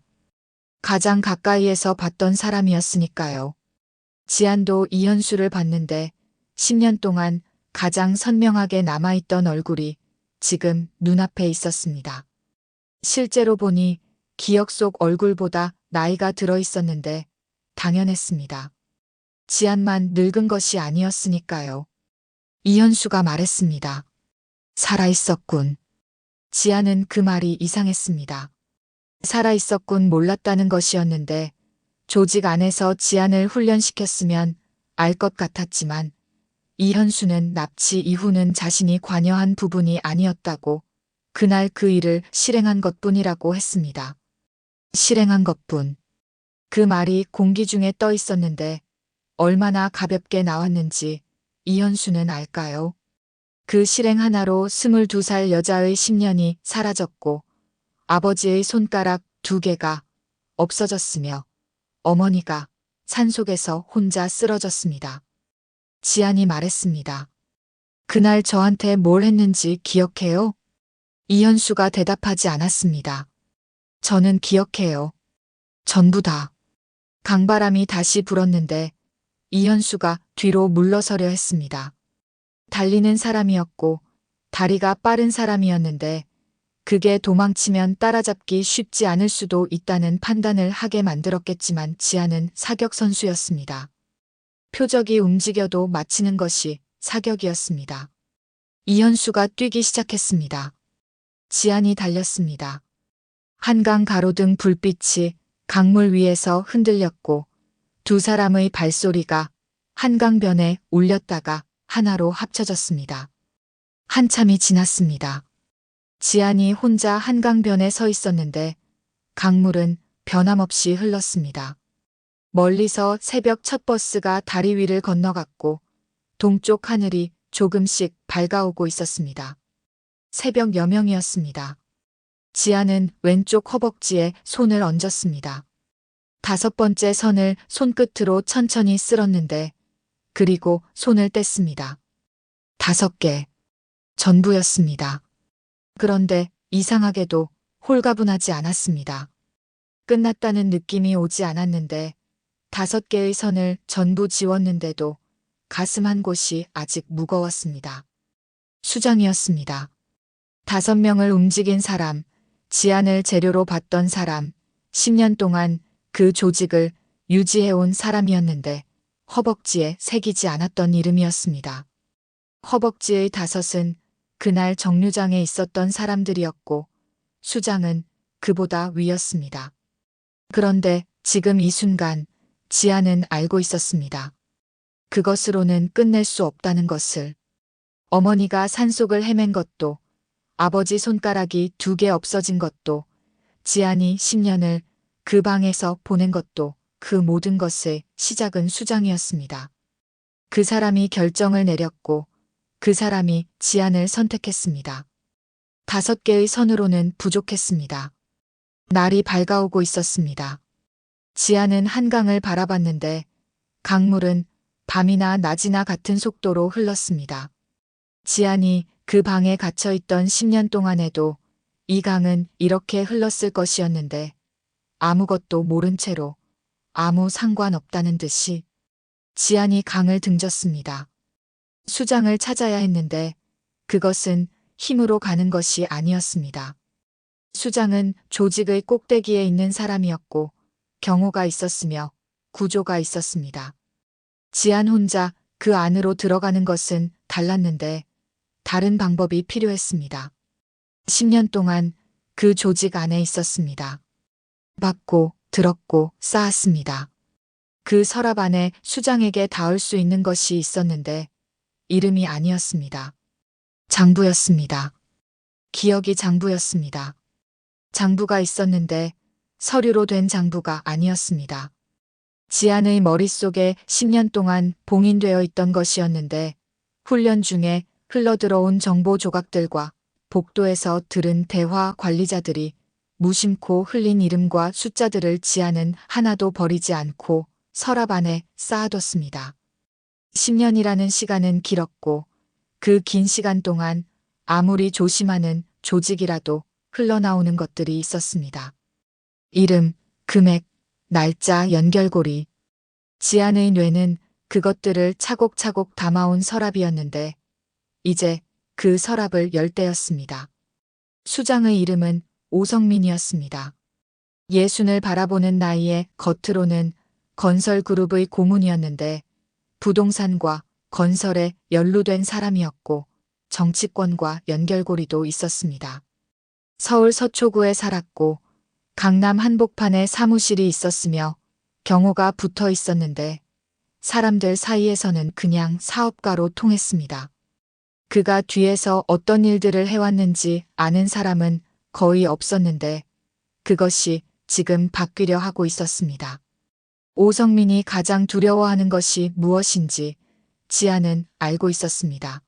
가장 가까이에서 봤던 사람이었으니까요. 지안도 이현수를 봤는데 10년 동안 가장 선명하게 남아있던 얼굴이 지금 눈앞에 있었습니다. 실제로 보니 기억 속 얼굴보다 나이가 들어 있었는데 당연했습니다. 지안만 늙은 것이 아니었으니까요. 이현수가 말했습니다. 살아있었군. 지안은 그 말이 이상했습니다. 살아있었군 몰랐다는 것이었는데 조직 안에서 지안을 훈련시켰으면 알 것 같았지만 이현수는 납치 이후는 자신이 관여한 부분이 아니었다고 그날 그 일을 실행한 것뿐이라고 했습니다. 실행한 것뿐. 그 말이 공기 중에 떠 있었는데 얼마나 가볍게 나왔는지 이현수는 알까요? 그 실행 하나로 22살 여자의 10년이 사라졌고 아버지의 손가락 2개가 없어졌으며 어머니가 산속에서 혼자 쓰러졌습니다. 지안이 말했습니다. 그날 저한테 뭘 했는지 기억해요? 이현수가 대답하지 않았습니다. 저는 기억해요. 전부 다. 강바람이 다시 불었는데 이현수가 뒤로 물러서려 했습니다. 달리는 사람이었고 다리가 빠른 사람이었는데 그게 도망치면 따라잡기 쉽지 않을 수도 있다는 판단을 하게 만들었겠지만 지안은 사격 선수였습니다. 표적이 움직여도 맞히는 것이 사격이었습니다. 이현수가 뛰기 시작했습니다. 지안이 달렸습니다. 한강 가로등 불빛이 강물 위에서 흔들렸고 두 사람의 발소리가 한강변에 울렸다가 하나로 합쳐졌습니다. 한참이 지났습니다. 지안이 혼자 한강변에 서 있었는데 강물은 변함없이 흘렀습니다. 멀리서 새벽 첫 버스가 다리 위를 건너갔고 동쪽 하늘이 조금씩 밝아오고 있었습니다. 새벽 여명이었습니다. 지안은 왼쪽 허벅지에 손을 얹었습니다. 5번째 선을 손끝으로 천천히 쓸었는데 그리고 손을 뗐습니다. 5개. 전부였습니다. 그런데 이상하게도 홀가분하지 않았습니다. 끝났다는 느낌이 오지 않았는데 5개의 선을 전부 지웠는데도 가슴 한 곳이 아직 무거웠습니다. 수장이었습니다. 5명을 움직인 사람, 지안을 재료로 봤던 사람, 10년 동안 그 조직을 유지해온 사람이었는데 허벅지에 새기지 않았던 이름이었습니다. 허벅지의 5은 그날 정류장에 있었던 사람들이었고 수장은 그보다 위였습니다. 그런데 지금 이 순간 지안은 알고 있었습니다. 그것으로는 끝낼 수 없다는 것을. 어머니가 산속을 헤맨 것도, 아버지 손가락이 2개 없어진 것도, 지안이 10년을 그 방에서 보낸 것도, 그 모든 것의 시작은 수장이었습니다. 그 사람이 결정을 내렸고 그 사람이 지안을 선택했습니다. 5개의 선으로는 부족했습니다. 날이 밝아오고 있었습니다. 지안은 한강을 바라봤는데 강물은 밤이나 낮이나 같은 속도로 흘렀습니다. 지안이 그 방에 갇혀있던 10년 동안에도 이 강은 이렇게 흘렀을 것이었는데 아무것도 모른 채로 아무 상관없다는 듯이 지안이 강을 등졌습니다. 수장을 찾아야 했는데 그것은 힘으로 가는 것이 아니었습니다. 수장은 조직의 꼭대기에 있는 사람이었고 경호가 있었으며 구조가 있었습니다. 지안 혼자 그 안으로 들어가는 것은 달랐는데 다른 방법이 필요했습니다. 10년 동안 그 조직 안에 있었습니다. 받고 들었고 쌓았습니다. 그 서랍 안에 수장에게 닿을 수 있는 것이 있었는데 이름이 아니었습니다. 장부였습니다. 기억이 장부였습니다. 장부가 있었는데 서류로 된 장부가 아니었습니다. 지안의 머릿속에 10년 동안 봉인되어 있던 것이었는데 훈련 중에 흘러들어온 정보 조각들과 복도에서 들은 대화 관리자들이 무심코 흘린 이름과 숫자들을 지안은 하나도 버리지 않고 서랍 안에 쌓아뒀습니다. 10년이라는 시간은 길었고 그 긴 시간 동안 아무리 조심하는 조직이라도 흘러나오는 것들이 있었습니다. 이름, 금액, 날짜, 연결고리. 지안의 뇌는 그것들을 차곡차곡 담아온 서랍이었는데 이제 그 서랍을 열 때였습니다. 수장의 이름은 오성민이었습니다. 예순을 바라보는 나이에 겉으로는 건설그룹의 고문이었는데 부동산과 건설에 연루된 사람이었고 정치권과 연결고리도 있었습니다. 서울 서초구에 살았고 강남 한복판에 사무실이 있었으며 경호가 붙어 있었는데 사람들 사이에서는 그냥 사업가로 통했습니다. 그가 뒤에서 어떤 일들을 해왔는지 아는 사람은 거의 없었는데 그것이 지금 바뀌려 하고 있었습니다. 오성민이 가장 두려워하는 것이 무엇인지 지안은 알고 있었습니다.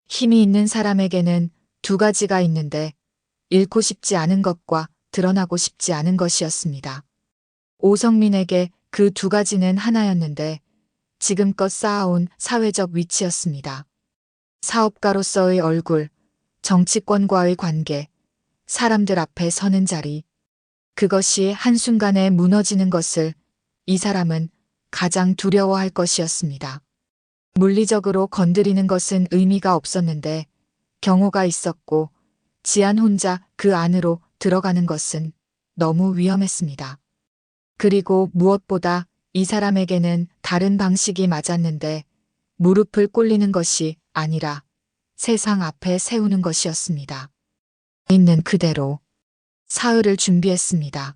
힘이 있는 사람에게는 2가지가 있는데 잃고 싶지 않은 것과 드러나고 싶지 않은 것이었습니다. 오성민에게 그 2가지는 하나였는데 지금껏 쌓아온 사회적 위치였습니다. 사업가로서의 얼굴, 정치권과의 관계, 사람들 앞에 서는 자리. 그것이 한순간에 무너지는 것을 이 사람은 가장 두려워할 것이었습니다. 물리적으로 건드리는 것은 의미가 없었는데 경호가 있었고 지안 혼자 그 안으로 들어가는 것은 너무 위험했습니다. 그리고 무엇보다 이 사람에게는 다른 방식이 맞았는데 무릎을 꿇리는 것이 아니라 세상 앞에 세우는 것이었습니다. 있는 그대로 사흘을 준비했습니다.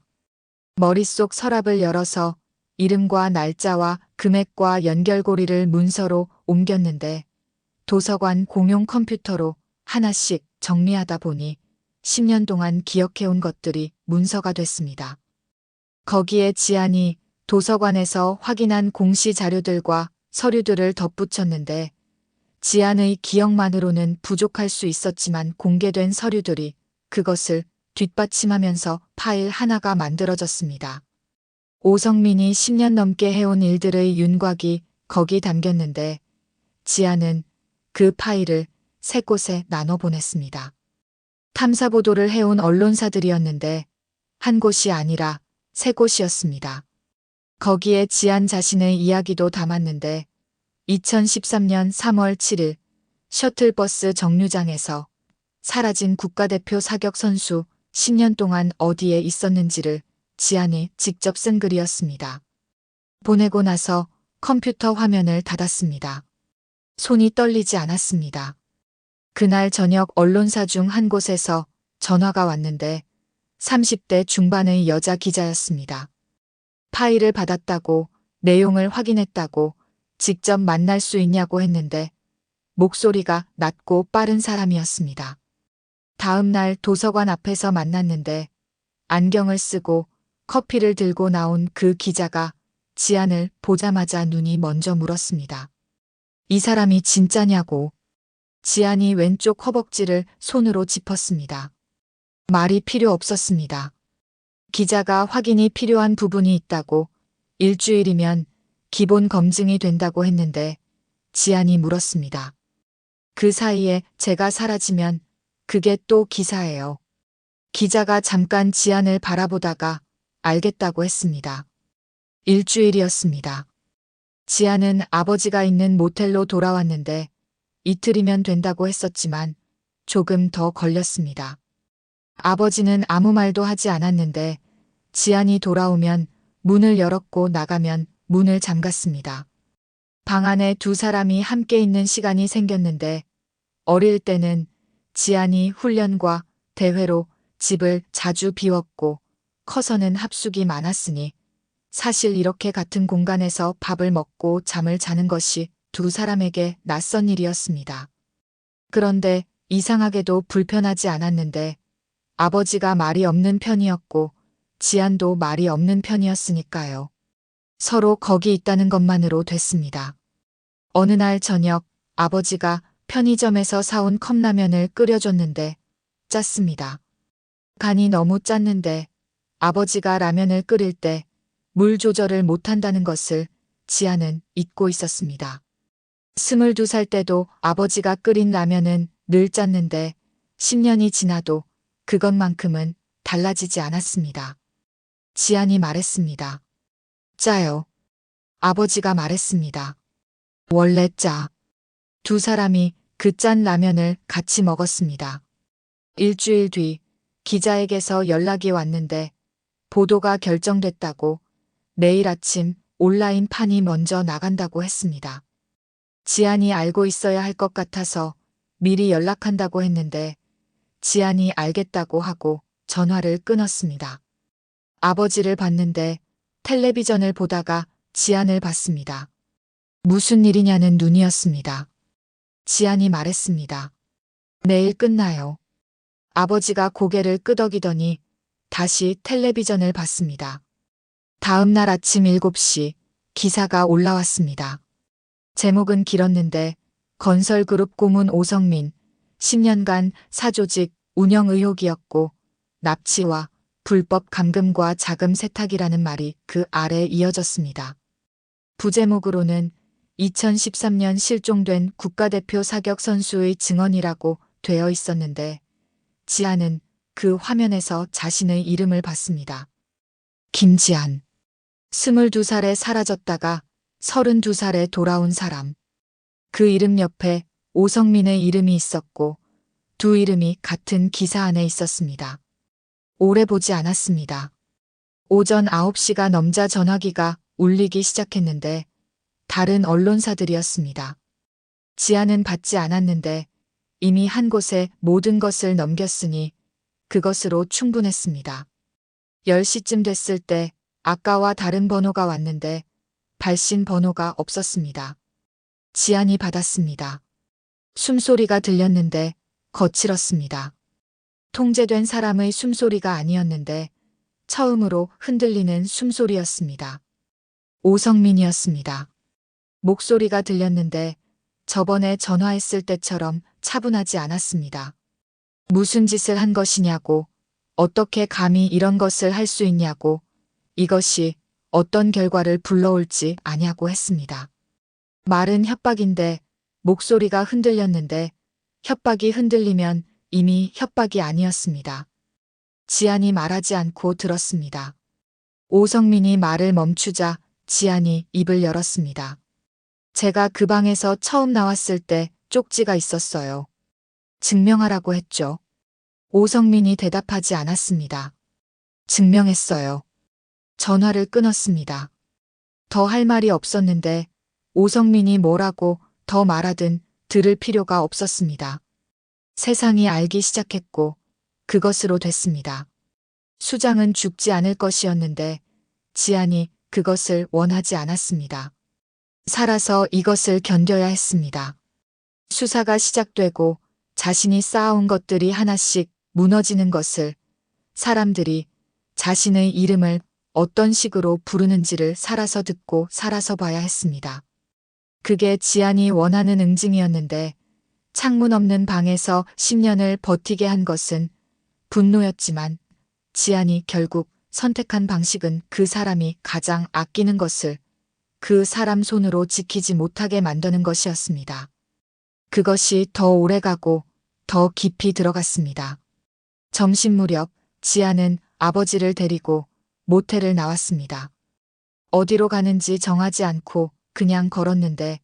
머릿속 서랍을 열어서 이름과 날짜와 금액과 연결고리를 문서로 옮겼는데 도서관 공용 컴퓨터로 하나씩 정리하다 보니 10년 동안 기억해온 것들이 문서가 됐습니다. 거기에 지안이 도서관에서 확인한 공시 자료들과 서류들을 덧붙였는데 지안의 기억만으로는 부족할 수 있었지만 공개된 서류들이 그것을 뒷받침하면서 파일 하나가 만들어졌습니다. 오성민이 10년 넘게 해온 일들의 윤곽이 거기 담겼는데 지안은 그 파일을 3곳에 나눠 보냈습니다. 탐사보도를 해온 언론사들이었는데 한 곳이 아니라 3곳이었습니다. 거기에 지안 자신의 이야기도 담았는데 2013년 3월 7일 셔틀버스 정류장에서 사라진 국가대표 사격 선수 10년 동안 어디에 있었는지를 지안이 직접 쓴 글이었습니다. 보내고 나서 컴퓨터 화면을 닫았습니다. 손이 떨리지 않았습니다. 그날 저녁 언론사 중 한 곳에서 전화가 왔는데 30대 중반의 여자 기자였습니다. 파일을 받았다고, 내용을 확인했다고, 직접 만날 수 있냐고 했는데 목소리가 낮고 빠른 사람이었습니다. 다음 날 도서관 앞에서 만났는데 안경을 쓰고 커피를 들고 나온 그 기자가 지안을 보자마자 눈이 먼저 물었습니다. 이 사람이 진짜냐고. 지안이 왼쪽 허벅지를 손으로 짚었습니다. 말이 필요 없었습니다. 기자가 확인이 필요한 부분이 있다고 일주일이면 기본 검증이 된다고 했는데 지안이 물었습니다. 그 사이에 제가 사라지면 그게 또 기사예요. 기자가 잠깐 지안을 바라보다가 알겠다고 했습니다. 일주일이었습니다. 지안은 아버지가 있는 모텔로 돌아왔는데 이틀이면 된다고 했었지만 조금 더 걸렸습니다. 아버지는 아무 말도 하지 않았는데 지안이 돌아오면 문을 열었고 나가면 문을 잠갔습니다. 방 안에 두 사람이 함께 있는 시간이 생겼는데 어릴 때는 지안이 훈련과 대회로 집을 자주 비웠고 커서는 합숙이 많았으니 사실 이렇게 같은 공간에서 밥을 먹고 잠을 자는 것이 두 사람에게 낯선 일이었습니다. 그런데 이상하게도 불편하지 않았는데 아버지가 말이 없는 편이었고 지안도 말이 없는 편이었으니까요. 서로 거기 있다는 것만으로 됐습니다. 어느 날 저녁 아버지가 편의점에서 사온 컵라면을 끓여줬는데 짰습니다. 간이 너무 짰는데 아버지가 라면을 끓일 때 물 조절을 못한다는 것을 지안은 잊고 있었습니다. 22살 때도 아버지가 끓인 라면은 늘 짰는데 10년이 지나도 그것만큼은 달라지지 않았습니다. 지안이 말했습니다. 짜요. 아버지가 말했습니다. 원래 짜. 두 사람이 그 짠 라면을 같이 먹었습니다. 일주일 뒤 기자에게서 연락이 왔는데 보도가 결정됐다고 내일 아침 온라인 판이 먼저 나간다고 했습니다. 지안이 알고 있어야 할 것 같아서 미리 연락한다고 했는데 지안이 알겠다고 하고 전화를 끊었습니다. 아버지를 봤는데 텔레비전을 보다가 지안을 봤습니다. 무슨 일이냐는 눈이었습니다. 지안이 말했습니다. 내일 끝나요. 아버지가 고개를 끄덕이더니 다시 텔레비전을 봤습니다. 다음 날 아침 7시 기사가 올라왔습니다. 제목은 길었는데 건설그룹 고문 오성민 10년간 사조직 운영 의혹이었고 납치와 불법 감금과 자금 세탁이라는 말이 그 아래 이어졌습니다. 부제목으로는 2013년 실종된 국가대표 사격 선수의 증언이라고 되어 있었는데 지안은 그 화면에서 자신의 이름을 봤습니다. 김지안. 22살에 사라졌다가 32살에 돌아온 사람. 그 이름 옆에 오성민의 이름이 있었고 두 이름이 같은 기사 안에 있었습니다. 오래 보지 않았습니다. 오전 9시가 넘자 전화기가 울리기 시작했는데 다른 언론사들이었습니다. 지안은 받지 않았는데 이미 한 곳에 모든 것을 넘겼으니 그것으로 충분했습니다. 10시쯤 됐을 때 아까와 다른 번호가 왔는데 발신 번호가 없었습니다. 지안이 받았습니다. 숨소리가 들렸는데 거칠었습니다. 통제된 사람의 숨소리가 아니었는데 처음으로 흔들리는 숨소리였습니다. 오성민이었습니다. 목소리가 들렸는데 저번에 전화했을 때처럼 차분하지 않았습니다. 무슨 짓을 한 것이냐고, 어떻게 감히 이런 것을 할 수 있냐고, 이것이 어떤 결과를 불러올지 아냐고 했습니다. 말은 협박인데 목소리가 흔들렸는데 협박이 흔들리면 이미 협박이 아니었습니다. 지안이 말하지 않고 들었습니다. 오성민이 말을 멈추자 지안이 입을 열었습니다. 제가 그 방에서 처음 나왔을 때 쪽지가 있었어요. 증명하라고 했죠. 오성민이 대답하지 않았습니다. 증명했어요. 전화를 끊었습니다. 더 할 말이 없었는데 오성민이 뭐라고 더 말하든 들을 필요가 없었습니다. 세상이 알기 시작했고 그것으로 됐습니다. 수장은 죽지 않을 것이었는데 지안이 그것을 원하지 않았습니다. 살아서 이것을 견뎌야 했습니다. 수사가 시작되고 자신이 쌓아온 것들이 하나씩 무너지는 것을, 사람들이 자신의 이름을 어떤 식으로 부르는지를 살아서 듣고 살아서 봐야 했습니다. 그게 지안이 원하는 응징이었는데 창문 없는 방에서 10년을 버티게 한 것은 분노였지만 지안이 결국 선택한 방식은 그 사람이 가장 아끼는 것을 그 사람 손으로 지키지 못하게 만드는 것이었습니다. 그것이 더 오래가고 더 깊이 들어갔습니다. 점심 무렵 지안은 아버지를 데리고 모텔을 나왔습니다. 어디로 가는지 정하지 않고 그냥 걸었는데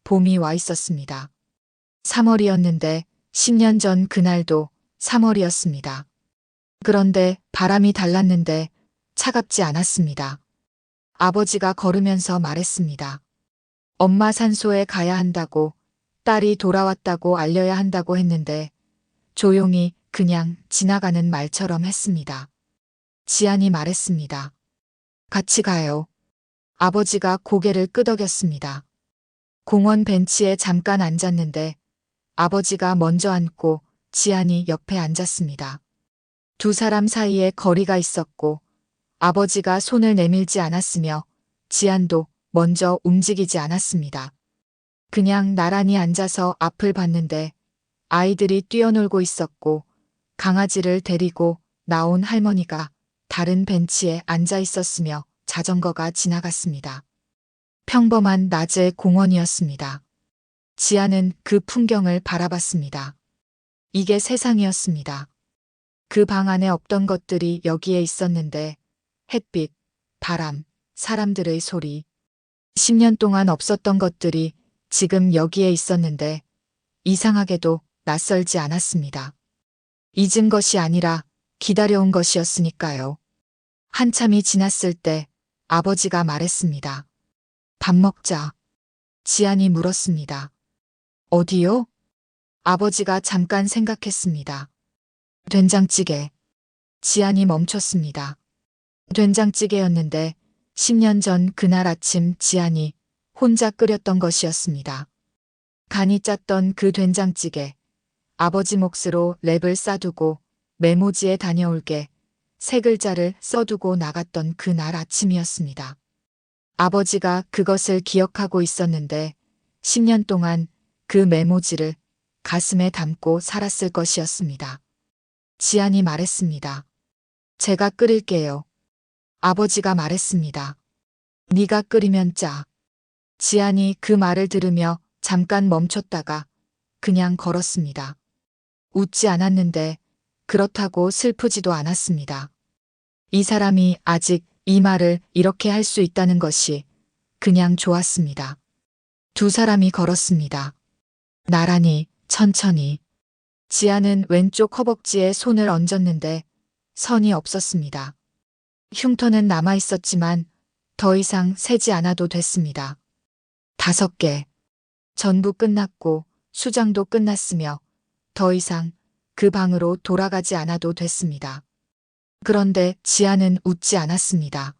봄이 와 있었습니다. 3월이었는데 10년 전 그날도 3월이었습니다. 그런데 바람이 달랐는데 차갑지 않았습니다. 아버지가 걸으면서 말했습니다. 엄마 산소에 가야 한다고, 딸이 돌아왔다고 알려야 한다고 했는데 조용히 그냥 지나가는 말처럼 했습니다. 지안이 말했습니다. 같이 가요. 아버지가 고개를 끄덕였습니다. 공원 벤치에 잠깐 앉았는데 아버지가 먼저 앉고 지안이 옆에 앉았습니다. 두 사람 사이에 거리가 있었고 아버지가 손을 내밀지 않았으며 지안도 먼저 움직이지 않았습니다. 그냥 나란히 앉아서 앞을 봤는데 아이들이 뛰어놀고 있었고 강아지를 데리고 나온 할머니가 다른 벤치에 앉아 있었으며 자전거가 지나갔습니다. 평범한 낮의 공원이었습니다. 지안은 그 풍경을 바라봤습니다. 이게 세상이었습니다. 그 방 안에 없던 것들이 여기에 있었는데 햇빛, 바람, 사람들의 소리, 10년 동안 없었던 것들이 지금 여기에 있었는데 이상하게도 낯설지 않았습니다. 잊은 것이 아니라 기다려온 것이었으니까요. 한참이 지났을 때 아버지가 말했습니다. 밥 먹자. 지안이 물었습니다. 어디요? 아버지가 잠깐 생각했습니다. 된장찌개. 지안이 멈췄습니다. 된장찌개였는데 10년 전 그날 아침 지안이 혼자 끓였던 것이었습니다. 간이 짰던 그 된장찌개. 아버지 몫으로 랩을 싸두고 메모지에 다녀올게 세 글자를 써두고 나갔던 그날 아침이었습니다. 아버지가 그것을 기억하고 있었는데 10년 동안 그 메모지를 가슴에 담고 살았을 것이었습니다. 지안이 말했습니다. 제가 끓일게요. 아버지가 말했습니다. 네가 끓이면 짜. 지안이 그 말을 들으며 잠깐 멈췄다가 그냥 걸었습니다. 웃지 않았는데 그렇다고 슬프지도 않았습니다. 이 사람이 아직 이 말을 이렇게 할 수 있다는 것이 그냥 좋았습니다. 두 사람이 걸었습니다. 나란히, 천천히. 지안은 왼쪽 허벅지에 손을 얹었는데 선이 없었습니다. 흉터는 남아 있었지만 더 이상 세지 않아도 됐습니다. 5개. 전부 끝났고 수장도 끝났으며 더 이상 그 방으로 돌아가지 않아도 됐습니다. 그런데 지안은 웃지 않았습니다.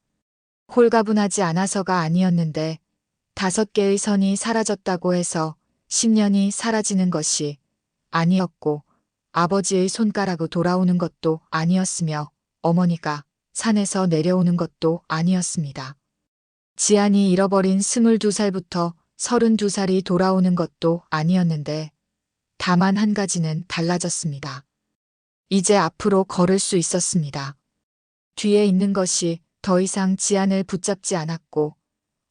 홀가분하지 않아서가 아니었는데 5개의 선이 사라졌다고 해서 10년이 사라지는 것이 아니었고 아버지의 손가락으로 돌아오는 것도 아니었으며 어머니가 산에서 내려오는 것도 아니었습니다. 지안이 잃어버린 22살부터 32살이 돌아오는 것도 아니었는데 다만 한 가지는 달라졌습니다. 이제 앞으로 걸을 수 있었습니다. 뒤에 있는 것이 더 이상 지안을 붙잡지 않았고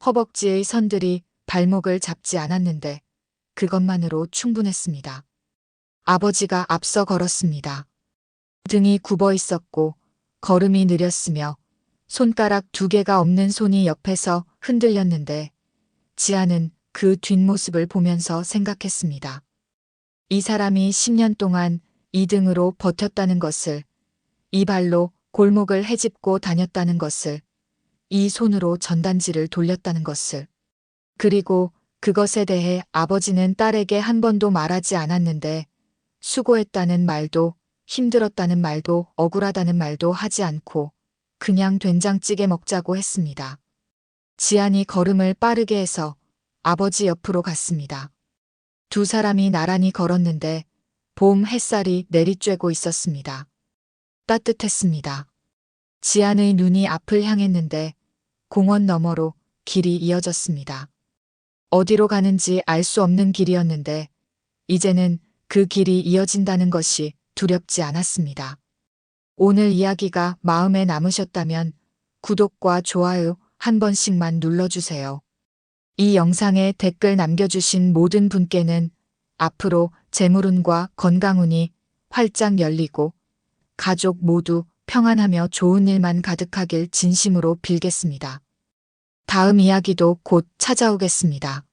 허벅지의 선들이 발목을 잡지 않았는데 그것만으로 충분했습니다. 아버지가 앞서 걸었습니다. 등이 굽어 있었고 걸음이 느렸으며 손가락 2개가 없는 손이 옆에서 흔들렸는데 지안은 그 뒷모습을 보면서 생각했습니다. 이 사람이 10년 동안 이 등으로 버텼다는 것을, 이 발로 골목을 헤집고 다녔다는 것을, 이 손으로 전단지를 돌렸다는 것을, 그리고 그것에 대해 아버지는 딸에게 한 번도 말하지 않았는데 수고했다는 말도 힘들었다는 말도 억울하다는 말도 하지 않고 그냥 된장찌개 먹자고 했습니다. 지안이 걸음을 빠르게 해서 아버지 옆으로 갔습니다. 두 사람이 나란히 걸었는데 봄 햇살이 내리쬐고 있었습니다. 따뜻했습니다. 지안의 눈이 앞을 향했는데 공원 너머로 길이 이어졌습니다. 어디로 가는지 알 수 없는 길이었는데 이제는 그 길이 이어진다는 것이 두렵지 않았습니다. 오늘 이야기가 마음에 남으셨다면 구독과 좋아요 한 번씩만 눌러주세요. 이 영상에 댓글 남겨주신 모든 분께는 앞으로 재물운과 건강운이 활짝 열리고 가족 모두 평안하며 좋은 일만 가득하길 진심으로 빌겠습니다. 다음 이야기도 곧 찾아오겠습니다.